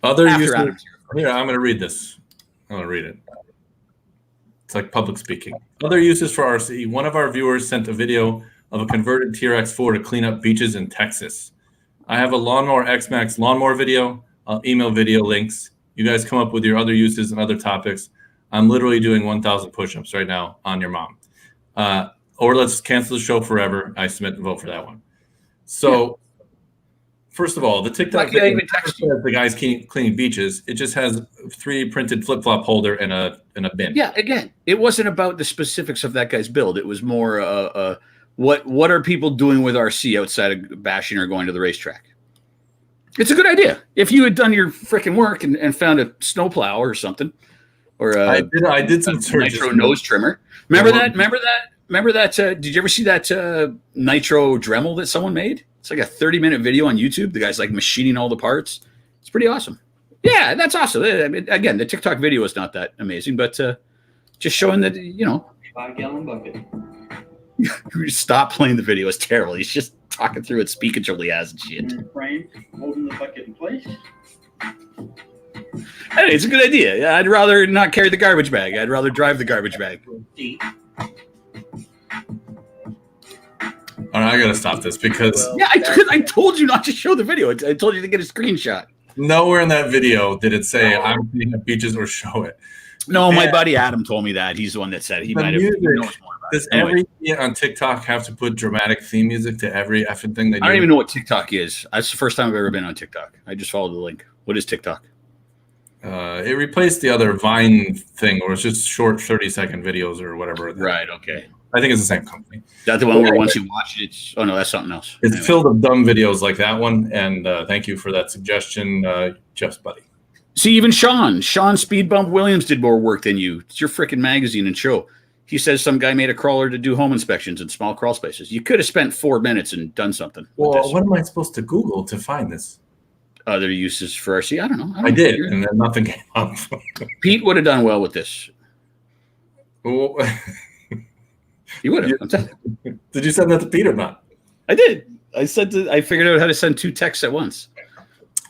Other uses. Here, I'm going to read this. I'm going to read it. It's like public speaking. Other uses for RC. One of our viewers sent a video of a converted TRX4 to clean up beaches in Texas. I have a Lawnmower X-Max lawnmower video. I'll email video links. You guys come up with your other uses and other topics. I'm literally doing 1,000 push-ups right now on your mom. Or let's cancel the show forever. I submit the vote for that one. So, first of all, the TikTok video the guy's cleaning beaches. It just has 3D printed flip-flop holder and a bin. Yeah, again, it wasn't about the specifics of that guy's build. It was more what are people doing with RC outside of bashing or going to the racetrack? It's a good idea. If you had done your freaking work and found a snowplow or something, or I did some Nitro nose trimmer. Remember that? Did you ever see that Nitro Dremel that someone made? It's like a 30-minute video on YouTube. The guy's like machining all the parts. It's pretty awesome. Yeah, that's awesome. I mean, again, the TikTok video is not that amazing, but just showing that 5-gallon bucket. Stop playing the video. It's terrible. He's just talking through it, speaking till he has and shit. Frame, holding the bucket in place. Hey, it's a good idea. Yeah, I'd rather not carry the garbage bag. I'd rather drive the garbage bag. All right, I gotta stop this because I told you not to show the video. I told you to get a screenshot. Nowhere in that video did it say I'm cleaning up beaches or show it. No, my buddy Adam told me that. He's the one that said it. He might have knows more about Does every idiot on TikTok have to put dramatic theme music to every effing thing they do? I don't even know what TikTok is. That's the first time I've ever been on TikTok. I just followed the link. What is TikTok? It replaced the other Vine thing where it's just short 30-second videos or whatever. Right, okay. I think it's the same company. Is that the one where once you watch it, it's... Oh, no, that's something else. It's filled with dumb videos like that one, and thank you for that suggestion, Jeff's buddy. See, even Sean Speed Bump Williams did more work than you. It's your freaking magazine and show. He says some guy made a crawler to do home inspections in small crawl spaces. You could have spent 4 minutes and done something. Well, what am I supposed to Google to find this? Other uses for RC? I don't know. I did, and then nothing came up. Pete would have done well with this. Well, You would have. Did you send that to Pete or not? I did. I figured out how to send 2 texts at once.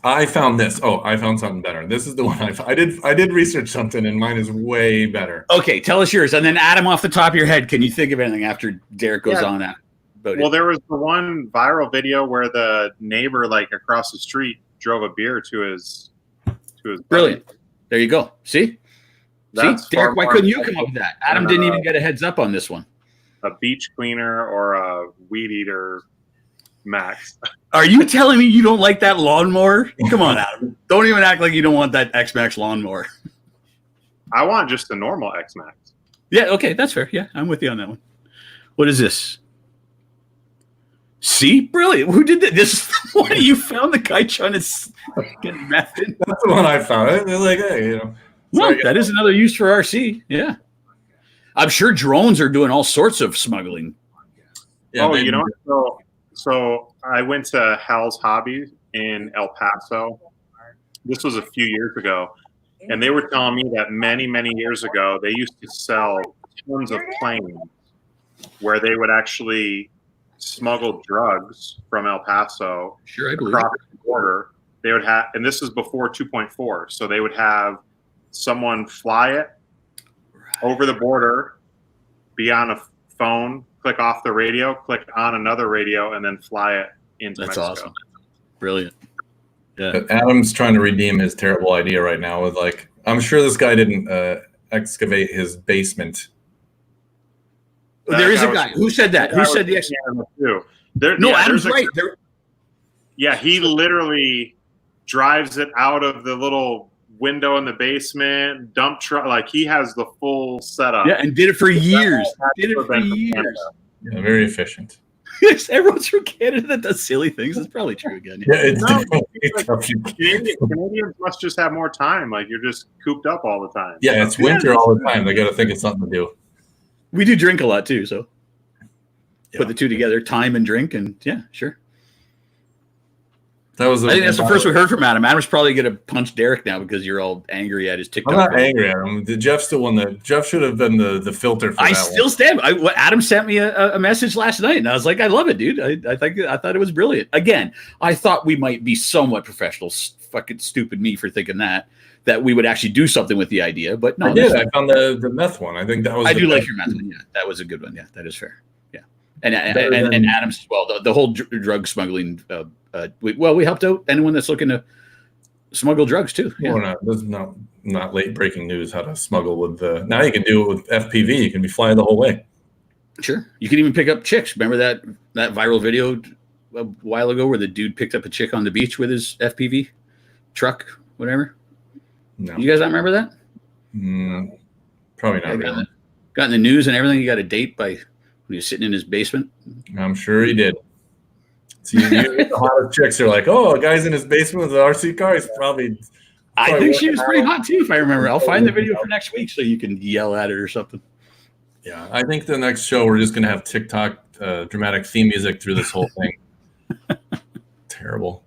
I found this. Oh, I found something better. This is the one I did research something, and mine is way better. Okay, tell us yours, and then Adam, off the top of your head, can you think of anything after Derek goes on that? Well, there was the one viral video where the neighbor, like across the street, drove a beer to his. Brilliant. There you go. See, Derek, why couldn't you come up with that? Adam didn't even get a heads up on this one. A beach cleaner or a weed eater max. Are you telling me you don't like that lawnmower? Come on, Adam. Don't even act like you don't want that X-Max lawnmower. I want just a normal X-Max. Yeah, okay, that's fair. Yeah, I'm with you on that one. What is this? See? Brilliant. Who did that? This is the one you found, the guy trying to get method. That's the one I found. They're like, hey, you know. Well, that is another use for RC. Yeah. I'm sure drones are doing all sorts of smuggling. Yeah, you know, so I went to Hal's Hobby in El Paso. This was a few years ago. And they were telling me that many, many years ago, they used to sell tons of planes where they would actually smuggle drugs from El Paso across the border. They would have, and this is before 2.4. So they would have someone fly it over the border, be on a phone, click off the radio, click on another radio, and then fly it into Mexico. That's awesome. Brilliant. Yeah. But Adam's trying to redeem his terrible idea right now with like, I'm sure this guy didn't excavate his basement. There is a guy. Who said that? Who said the Adam's right. Yeah, he literally drives it out of the little window in the basement, dump truck. Like he has the full setup. Yeah, and did it for years. Yeah, very efficient. Everyone's from Canada that does silly things. It's probably true again. Yeah, it's Canadians must just have more time. Like you're just cooped up all the time. Yeah, it's winter all the time. They got to think of something to do. We do drink a lot too, so put the two together, time and drink, and yeah, sure. I think that's the first we heard from Adam. Adam's probably going to punch Derek now because you're all angry at his TikTok. I'm not angry at him. Jeff still won Jeff should have been the filter for that. I still stand. Adam sent me a message last night, and I was like, I love it, dude. I thought it was brilliant. Again, I thought we might be somewhat professional. Fucking stupid me for thinking that we would actually do something with the idea, but no. I did. I found the meth one. I think that was. I do like your meth one. Yeah, that was a good one. Yeah, that is fair. Yeah, and Adam's as well. The whole drug smuggling. We helped out anyone that's looking to smuggle drugs too. Yeah. This is not late breaking news how to smuggle with the. Now you can do it with FPV. You can be flying the whole way. Sure, you can even pick up chicks. Remember that viral video a while ago where the dude picked up a chick on the beach with his FPV truck, whatever. No, you guys not remember that? Probably not. Really. Got in the news and everything. He got a date when he was sitting in his basement. I'm sure he did. So the hottest chicks are like, oh, a guy's in his basement with an RC car. He's probably I think she was pretty hot too, if I remember. I'll find the video for next week so you can yell at it or something. Yeah, I think the next show we're just gonna have TikTok dramatic theme music through this whole thing. Terrible.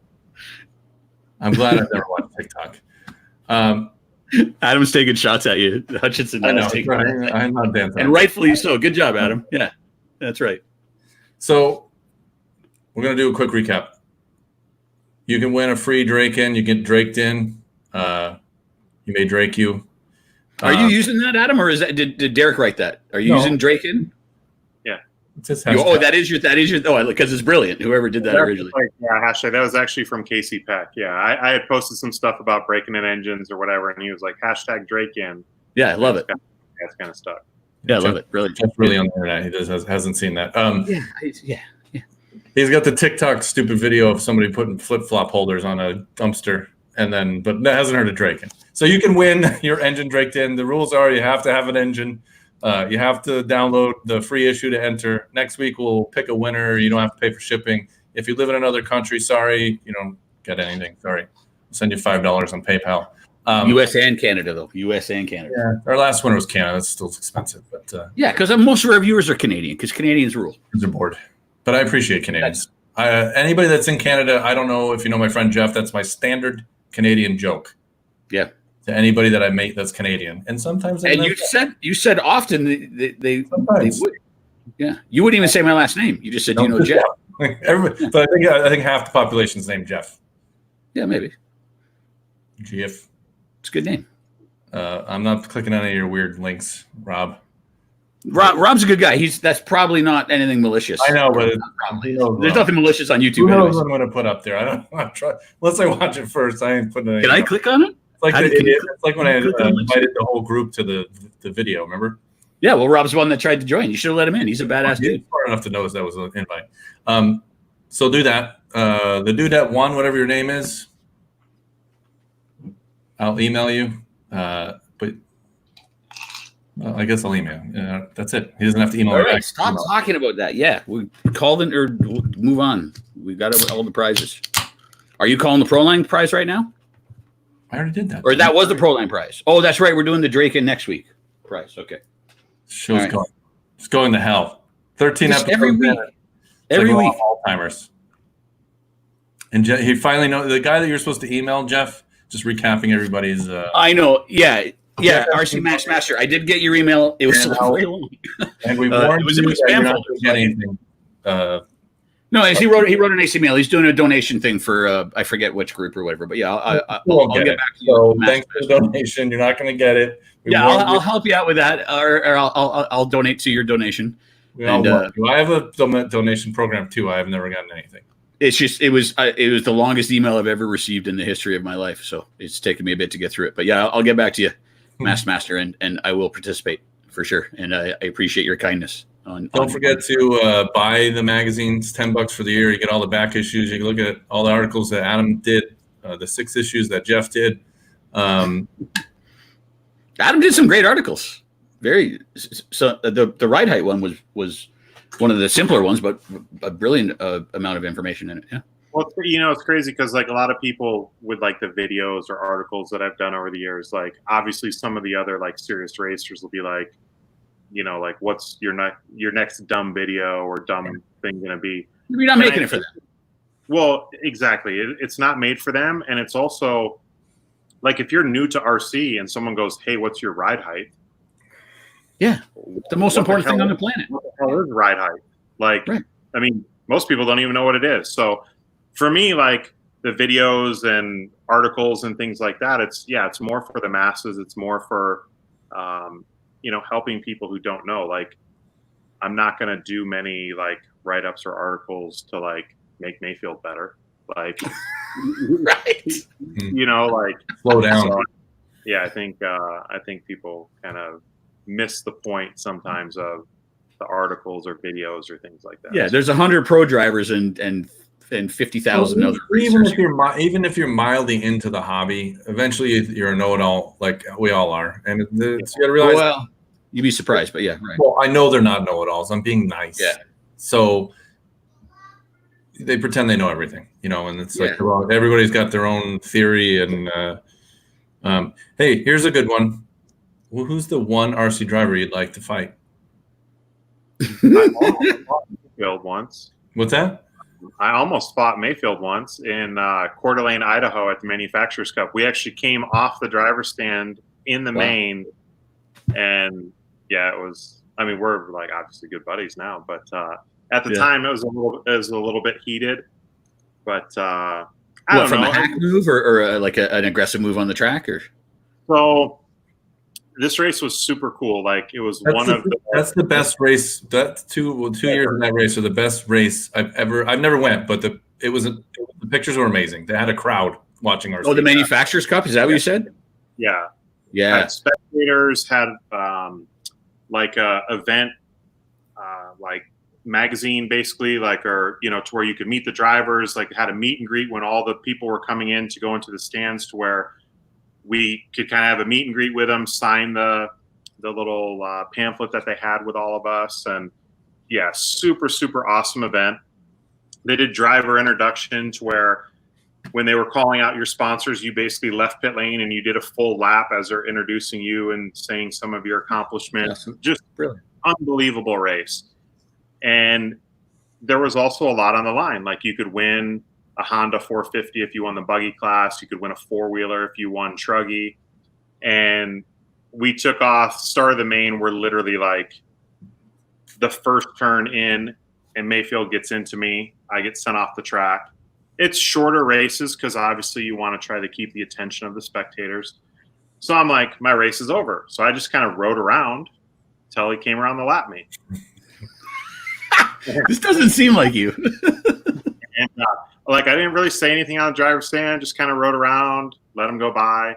I'm glad I've never watched TikTok. Adam's taking shots at you. Hutchinson. I know. I'm not dancing. And rightfully so. Good job, Adam. Yeah, that's right. So we're going to do a quick recap. You can win a free Drake in. You get Draked in. You may Drake you. Are you using that, Adam, or is that did Derek write that? Are you using Drake in? Yeah. It's his that is your because it's brilliant. Whoever did that originally. Hashtag. That was actually from Casey Peck. Yeah, I had posted some stuff about breaking in engines or whatever, and he was like hashtag Drake in. Yeah, I love it. That's kind of stuff. Yeah, I love it. Brilliant. Jeff's really on the internet. He hasn't seen that. Yeah. He's got the TikTok stupid video of somebody putting flip-flop holders on a dumpster, but that hasn't heard of Drake in. So you can win your engine Draked in. The rules are you have to have an engine. You have to download the free issue to enter. Next week we'll pick a winner. You don't have to pay for shipping. If you live in another country, sorry, you don't get anything. Sorry. I'll send you $5 on PayPal. U.S. and Canada, though. U.S. and Canada. Yeah. Our last winner was Canada. It's still expensive. But because most of our viewers are Canadian because Canadians rule. They're bored. But I appreciate Canadians. Anybody that's in Canada, I don't know if you know my friend Jeff, that's my standard Canadian joke. Yeah. To anybody that I meet that's Canadian. And sometimes you said often they would. Yeah, you wouldn't even say my last name. You just said, "Do you know Jeff?" So I think half the population's named Jeff. Yeah, maybe. Jeff. It's a good name. I'm not clicking on any of your weird links, Rob. Rob's a good guy. That's probably not anything malicious. I know, but there's nothing malicious on YouTube. Who knows what I'm going to put up there? I'm trying. Unless I watch it first, I ain't putting it. Can I click on it? It's like when I invited the whole group to the video. Remember? Yeah. Well, Rob's the one that tried to join. You should have let him in. He's a badass dude. Smart enough to know that was an invite. So do that. The dude that won, whatever your name is, I'll email you. But I guess I'll email. That's it. He doesn't have to email me back. Stop talking about that. Yeah, we called it or move on. We got all the prizes. Are you calling the Proline prize right now? I already did that. Or that was the Proline prize. Oh, that's right. We're doing the Drake in next week prize. Okay. Show's right. Going. It's going to hell. 13 episodes every week. Every week. Alzheimer's. And he finally knows the guy that you're supposed to email, Jeff. Just recapping everybody's. I know. Yeah. Yeah, RC Master. I did get your email. It was very long. And we warned it was in my spam folder. No, he wrote an AC mail. He's doing a donation thing for I forget which group or whatever. But yeah, I'll get back to you. So thanks for the donation. You're not going to get it. I'll help you out with that, or I'll donate to your donation. I have a donation program too. I have never gotten anything. It's just it was the longest email I've ever received in the history of my life. So it's taken me a bit to get through it. But yeah, I'll get back to you. Master, and I will participate for sure. And I appreciate your kindness. Don't forget to buy the magazines. $10 for the year. You get all the back issues. You can look at all the articles that Adam did, the 6 issues that Jeff did. Adam did some great articles. So the ride height one was one of the simpler ones, but a brilliant amount of information in it. Yeah. Well, it's crazy because like a lot of people with like the videos or articles that I've done over the years, like obviously some of the other like serious racers will be like, like what's your next dumb video or dumb thing going to be? You're not making it for them. Well, exactly. It's not made for them. And it's also like if you're new to RC and someone goes, hey, what's your ride height? Yeah. The most important thing on the planet. What the hell is ride height? Like, right. I mean, most people don't even know what it is. So for me, like the videos and articles and things like that, it's more for the masses. It's more for, helping people who don't know. Like, I'm not going to do many like write-ups or articles to like make Mayfield better. Like, right. Like slow down. So, yeah, I think people kind of miss the point sometimes of the articles or videos or things like that. Yeah, there's 100 pro drivers and 50,000 other. Even if you're mildly into the hobby, eventually you're a know-it-all, like we all are. And you got to realize. Well, you'd be surprised, but yeah, right. Well, I know they're not know-it-alls. I'm being nice. Yeah. So they pretend they know everything, and it's like everybody's got their own theory. And hey, here's a good one. Well, who's the one RC driver you'd like to fight? I almost fought Mayfield once. What's that? I almost fought Mayfield once in Coeur d'Alene, Idaho at the Manufacturers Cup. We actually came off the driver's stand in the main, and it was. I mean, we're like obviously good buddies now, but at the time it was a little bit heated. But I don't know. A hack move or like an aggressive move on the track, or so. This race was super cool. Like it was that's the best race. That's two years in that race are the best race I've never went, but the pictures were amazing. They had a crowd watching our. Oh, the Manufacturers Cup, is that what you said? Yeah. Yeah. Had spectators had like a event like magazine basically to where you could meet the drivers, like had a meet and greet when all the people were coming in to go into the stands to where we could kind of have a meet and greet with them, sign the little pamphlet that they had with all of us. And super, super awesome event. They did driver introduction to where when they were calling out your sponsors, you basically left pit lane and you did a full lap as they're introducing you and saying some of your accomplishments. Just really unbelievable race. And there was also a lot on the line. Like you could win a Honda 450 if you won the buggy class. You could win a four-wheeler if you won Truggy. And we took off, started the main. We're literally like the first turn in, and Mayfield gets into me. I get sent off the track. It's shorter races because obviously you want to try to keep the attention of the spectators. So I'm like, my race is over. So I just kind of rode around until he came around to lap me. This doesn't seem like you. And I didn't really say anything on the driver's stand, just kind of rode around, let him go by.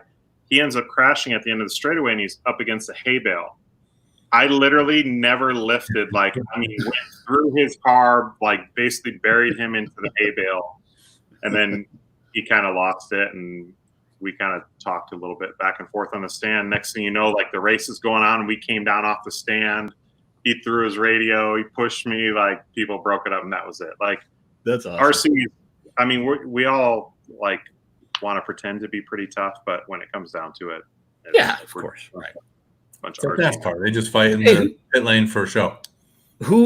He ends up crashing at the end of the straightaway, and he's up against a hay bale. I literally never lifted. Went through his car, basically buried him into the hay bale. And then he kind of lost it, and we kind of talked a little bit back and forth on the stand. Next thing you know, the race is going on, and we came down off the stand. He threw his radio. He pushed me. People broke it up, and that was it. That's awesome. RC, we all want to pretend to be pretty tough, but when it comes down to it, of course, right. Bunch of NASCAR. They just fight in the pit lane for a show. Who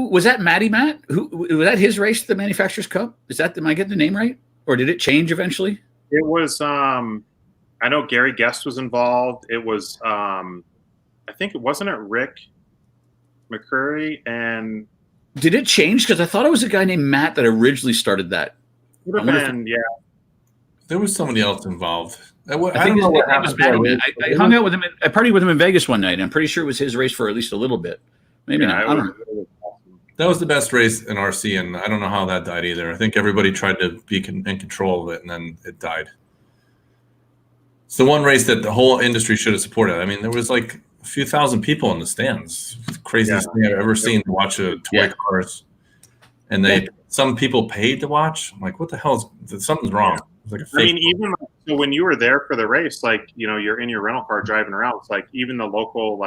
was that? Matty Matt? Who was that? His race, the Manufacturers Cup? Is that? Am I getting the name right? Or did it change eventually? It was. I know Gary Guest was involved. It was. I think it wasn't it Rick McCurry and. Did it change? Because I thought it was a guy named Matt that originally started that. Would have been, yeah. There was somebody else involved. I think his name was Matty Matt. I hung out with him. I partied with him in Vegas one night. I'm pretty sure it was his race for at least a little bit. Maybe not. I don't know. That was the best race in RC, and I don't know how that died either. I think everybody tried to be in control of it, and then it died. It's the one race that the whole industry should have supported. I mean, there was a few thousand people in the stands. It's the craziest thing I've ever seen to watch a toy cars. And some people paid to watch. I'm like, what the hell something's wrong. It's like a fake even when you were there for the race, you're in your rental car driving around. It's even the local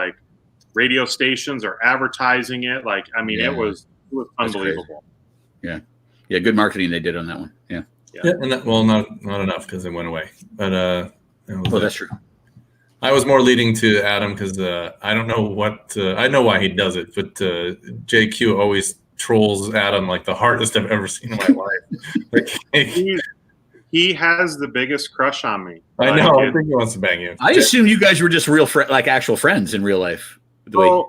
radio stations are advertising it. It was unbelievable. Yeah. Yeah. Good marketing they did on that one. Yeah. And not enough because it went away. But that's true. I was more leading to Adam because I don't know what I know why he does it, but JQ always trolls Adam the hardest I've ever seen in my life. He has the biggest crush on me. I know. I think he wants to bang you. I assume you guys were just real actual friends in real life. I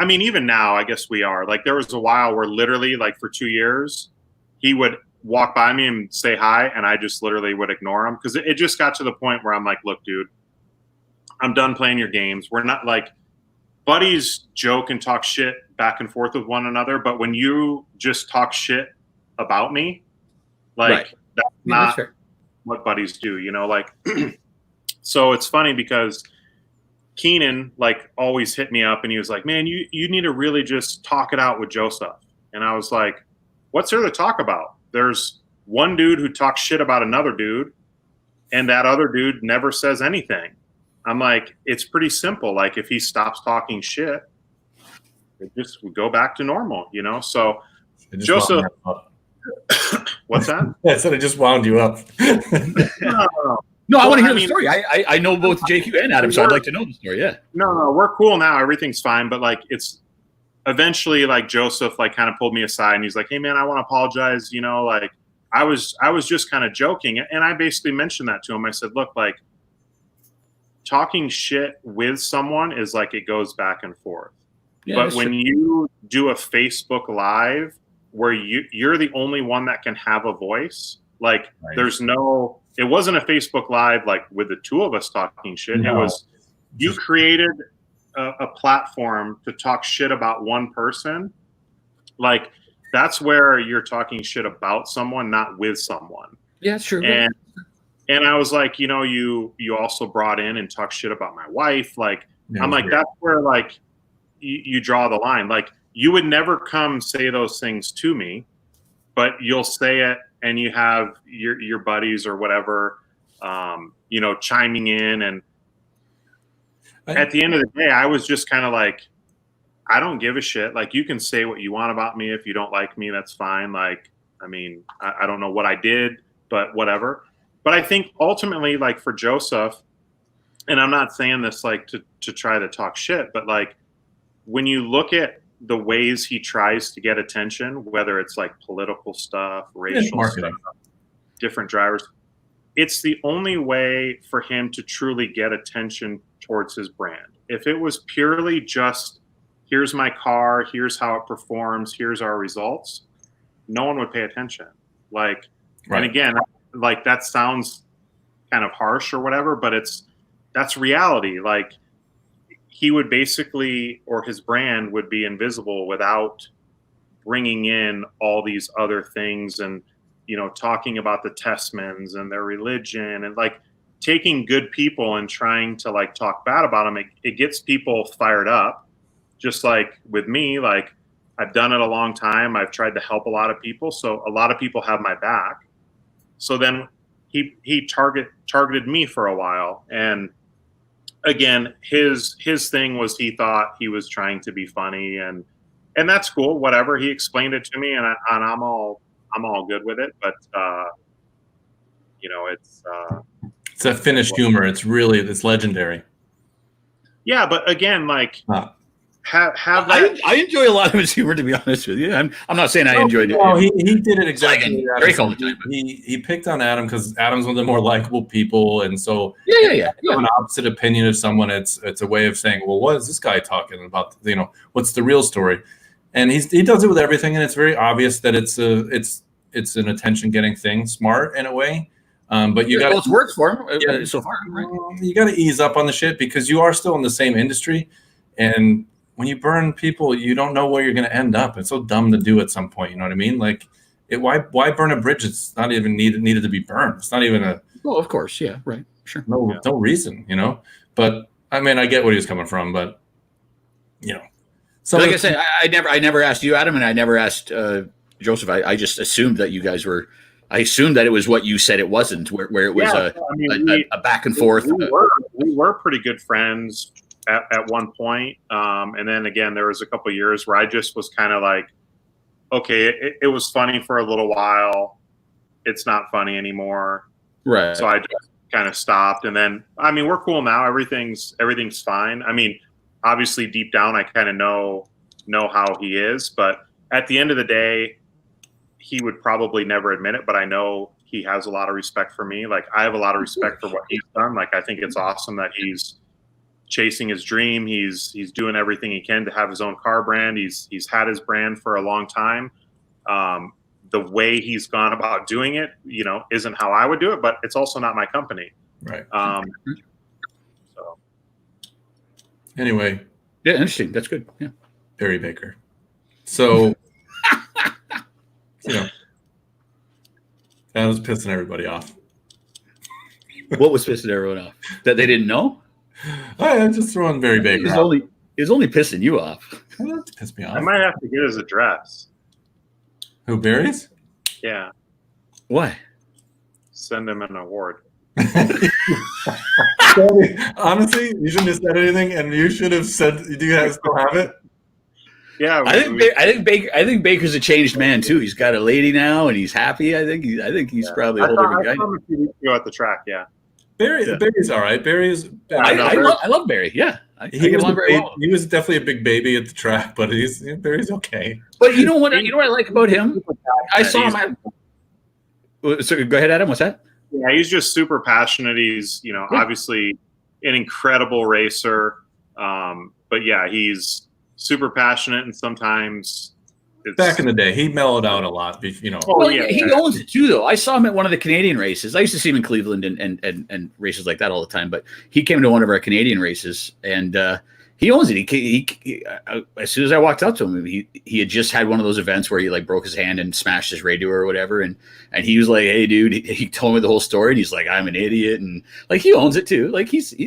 mean, even now, I guess we are. There was a while where literally, for 2 years, he would walk by me and say hi, and I just literally would ignore him because it just got to the point where I'm like, look, dude, I'm done playing your games. We're not buddies joke and talk shit back and forth with one another, but when you just talk shit about me, that's not what buddies do, So it's funny because Keenan always hit me up and he was like, man, you need to really just talk it out with Joseph. And I was like, what's there to talk about? There's one dude who talks shit about another dude, and that other dude never says anything. I'm like, it's pretty simple. If he stops talking shit, it just would go back to normal, So Joseph, what's that? I said I just wound you up. No, I want to hear the story. I know both JQ and Adam, so I'd like to know the story. Yeah. No, we're cool now. Everything's fine, but it's eventually Joseph kind of pulled me aside and he's like, hey man, I want to apologize. I was just kind of joking. And I basically mentioned that to him. I said, look, talking shit with someone is it goes back and forth. Yeah, but when you do a Facebook Live where you're the only one that can have a voice, there's no, it wasn't a Facebook Live with the two of us talking shit. No. It was you created a platform to talk shit about one person. That's where you're talking shit about someone, not with someone. Yeah, that's true. And I was like, you also brought in and talk shit about my wife. I'm like, that's where you draw the line. You would never come say those things to me, but you'll say it and you have your buddies or whatever, chiming in. And at the end of the day, I was just kind of I don't give a shit. You can say what you want about me. If you don't like me, that's fine. I don't know what I did, but whatever. But I think ultimately, for Joseph, and I'm not saying this to try to talk shit, but when you look at the ways he tries to get attention, whether it's political stuff, racial stuff, different drivers, it's the only way for him to truly get attention towards his brand. if it was purely just here's my car, here's how it performs, here's our results, no one would pay attention. Like, Right. and again, like that sounds kind of harsh or whatever, but that's reality. Like he would basically, or his brand would be invisible without bringing in all these other things and, talking about the Testmans and their religion and like taking good people and trying to like talk bad about them. It gets people fired up. Just like with me, like I've done it a long time. I've tried to help a lot of people. So a lot of people have my back. So then he targeted me for a while. And again, his thing was he thought he was trying to be funny and that's cool. Whatever. He explained it to me and I'm all good with it. But, it's that Finnish humor. It's legendary. Yeah. But again, like have that. I enjoy a lot of his humor, to be honest with you. I'm not saying I enjoyed it. No, he did it exactly. Drake all the time. He picked on Adam because Adam's one of the more likable people, and so yeah. An opposite opinion of someone. It's a way of saying, well, what is this guy talking about? What's the real story? And he does it with everything, and it's very obvious that it's an attention getting thing, smart in a way. But you got it's worked for him so far. Right? You got to ease up on the shit because you are still in the same industry, and when you burn people, you don't know where you're going to end up. It's so dumb to do at some point. You know what I mean? Like, why burn a bridge? It's not even needed to be burned. It's not even a. Well, of course, yeah, right, sure. No reason, But I mean, I get what he was coming from, but So, like I said, I never asked you, Adam, and I never asked Joseph. I just assumed that you guys were. I assumed that it was what you said it wasn't, where it was a back and forth. We were pretty good friends at one point. And then again, there was a couple of years where I just was kind of like, okay, it was funny for a little while. It's not funny anymore. Right. So I just kind of stopped. And then, I mean, we're cool now. Everything's fine. I mean, obviously deep down, I kind of know how he is, but at the end of the day, he would probably never admit it, but I know he has a lot of respect for me. Like I have a lot of respect for what he's done. Like I think it's awesome that he's chasing his dream. He's doing everything he can to have his own car brand. He's had his brand for a long time. The way he's gone about doing it, isn't how I would do it, but it's also not my company. Right. So anyway. Yeah, interesting. That's good. Yeah. Barry Baker. So, that was pissing everybody off. What was pissing everyone off? That they didn't know? I'm just throwing Barry Baker off. It was only pissing you off. That pissed me off. I might have to get his address. Who, Barry's? Yeah. Why? Send him an award. Honestly, you shouldn't have said anything, and you should have said, "Do you still have it?" Yeah, I think Baker's a changed man too. He's got a lady now, and he's happy. I think he's probably a whole different guy. I saw him a few weeks ago at the track. Yeah, Barry's all right. I love Barry. Yeah, he was definitely a big baby at the track, but Barry's okay. But you know what? You know what I like about him? I saw him. So go ahead, Adam. What's that? Yeah, he's just super passionate. He's obviously an incredible racer. But yeah, he's super passionate, and sometimes back in the day, he mellowed out a lot. He owns it too, though. I saw him at one of the Canadian races. I used to see him in Cleveland and races like that all the time. But he came to one of our Canadian races, and he owns it. He as soon as I walked up to him, he had just had one of those events where he like broke his hand and smashed his radio or whatever, and he was like, "Hey, dude," he told me the whole story, and he's like, "I'm an idiot," and like he owns it too. Like listen,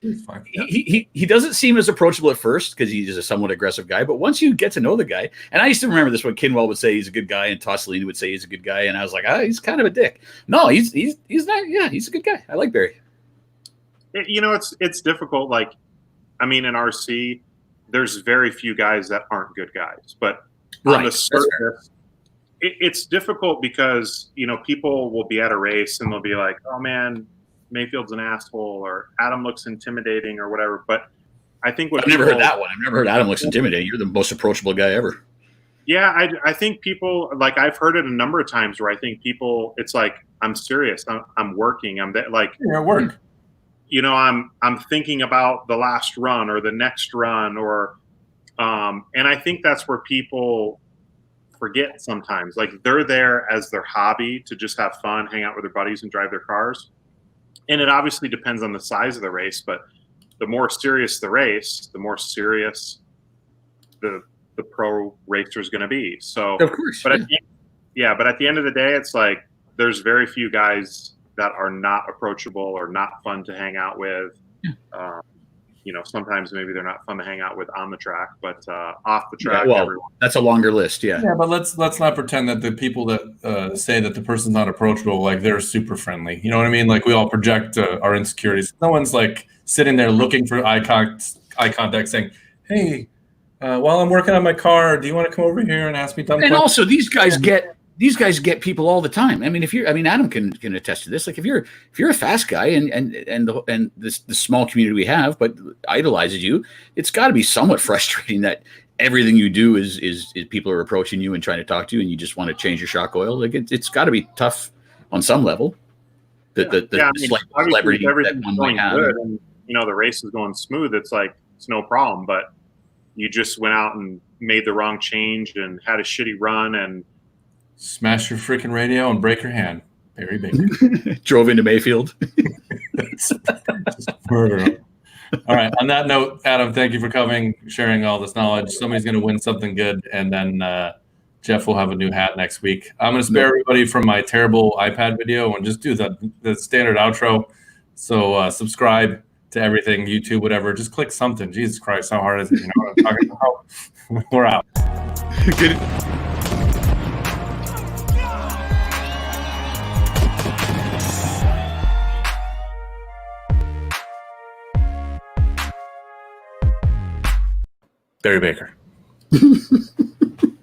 he's fine. He doesn't seem as approachable at first because he's a somewhat aggressive guy, but once you get to know the guy, and I used to remember this when Kinwell would say he's a good guy and Tosselini would say he's a good guy, and I was like, he's kind of a dick. No, he's not. Yeah, he's a good guy. I like Barry. It's difficult. Like, I mean, in RC, there's very few guys that aren't good guys, but on the surface, it's difficult because, people will be at a race and they'll be like, oh man, Mayfield's an asshole or Adam looks intimidating or whatever. But I think I've never heard that one. I've never heard Adam looks intimidating. You're the most approachable guy ever. Yeah. I think people, like, I've heard it a number of times where I think people, it's like, I'm serious. I'm working. I'm like, you're at work. I'm thinking about the last run or the next run, or and I think that's where people forget sometimes. Like, they're there as their hobby to just have fun, hang out with their buddies, and drive their cars. And it obviously depends on the size of the race, but the more serious the race, the more serious the pro racer is going to be. So, Of course, but but at the end of the day, it's like there's very few guys that are not approachable or not fun to hang out with. Sometimes maybe they're not fun to hang out with on the track, but off the track, everyone. That's a longer list. Yeah, but let's not pretend that the people that say that the person's not approachable, like, they're super friendly. You know what I mean? Like, we all project our insecurities. No one's like sitting there looking for eye contact, saying, "Hey, while I'm working on my car, do you want to come over here and ask me dumb questions?" And also, these guys get people all the time. I mean, Adam can attest to this. Like, if you're a fast guy and this small community we have, but idolizes you, it's got to be somewhat frustrating that everything you do is people are approaching you and trying to talk to you, and you just want to change your shock oil. Like, it's got to be tough on some level. The celebrity that one might have. Good and the race is going smooth. It's like it's no problem, but you just went out and made the wrong change and had a shitty run and smash your freaking radio and break your hand. Barry Baker. Drove into Mayfield. Just murder him. All right. On that note, Adam, thank you for coming, sharing all this knowledge. Somebody's going to win something good, and then Jeff will have a new hat next week. I'm going to spare everybody from my terrible iPad video and just do the standard outro. So subscribe to everything, YouTube, whatever. Just click something. Jesus Christ, how hard is it? You know what I'm talking about? We're out. Good. Barry Baker.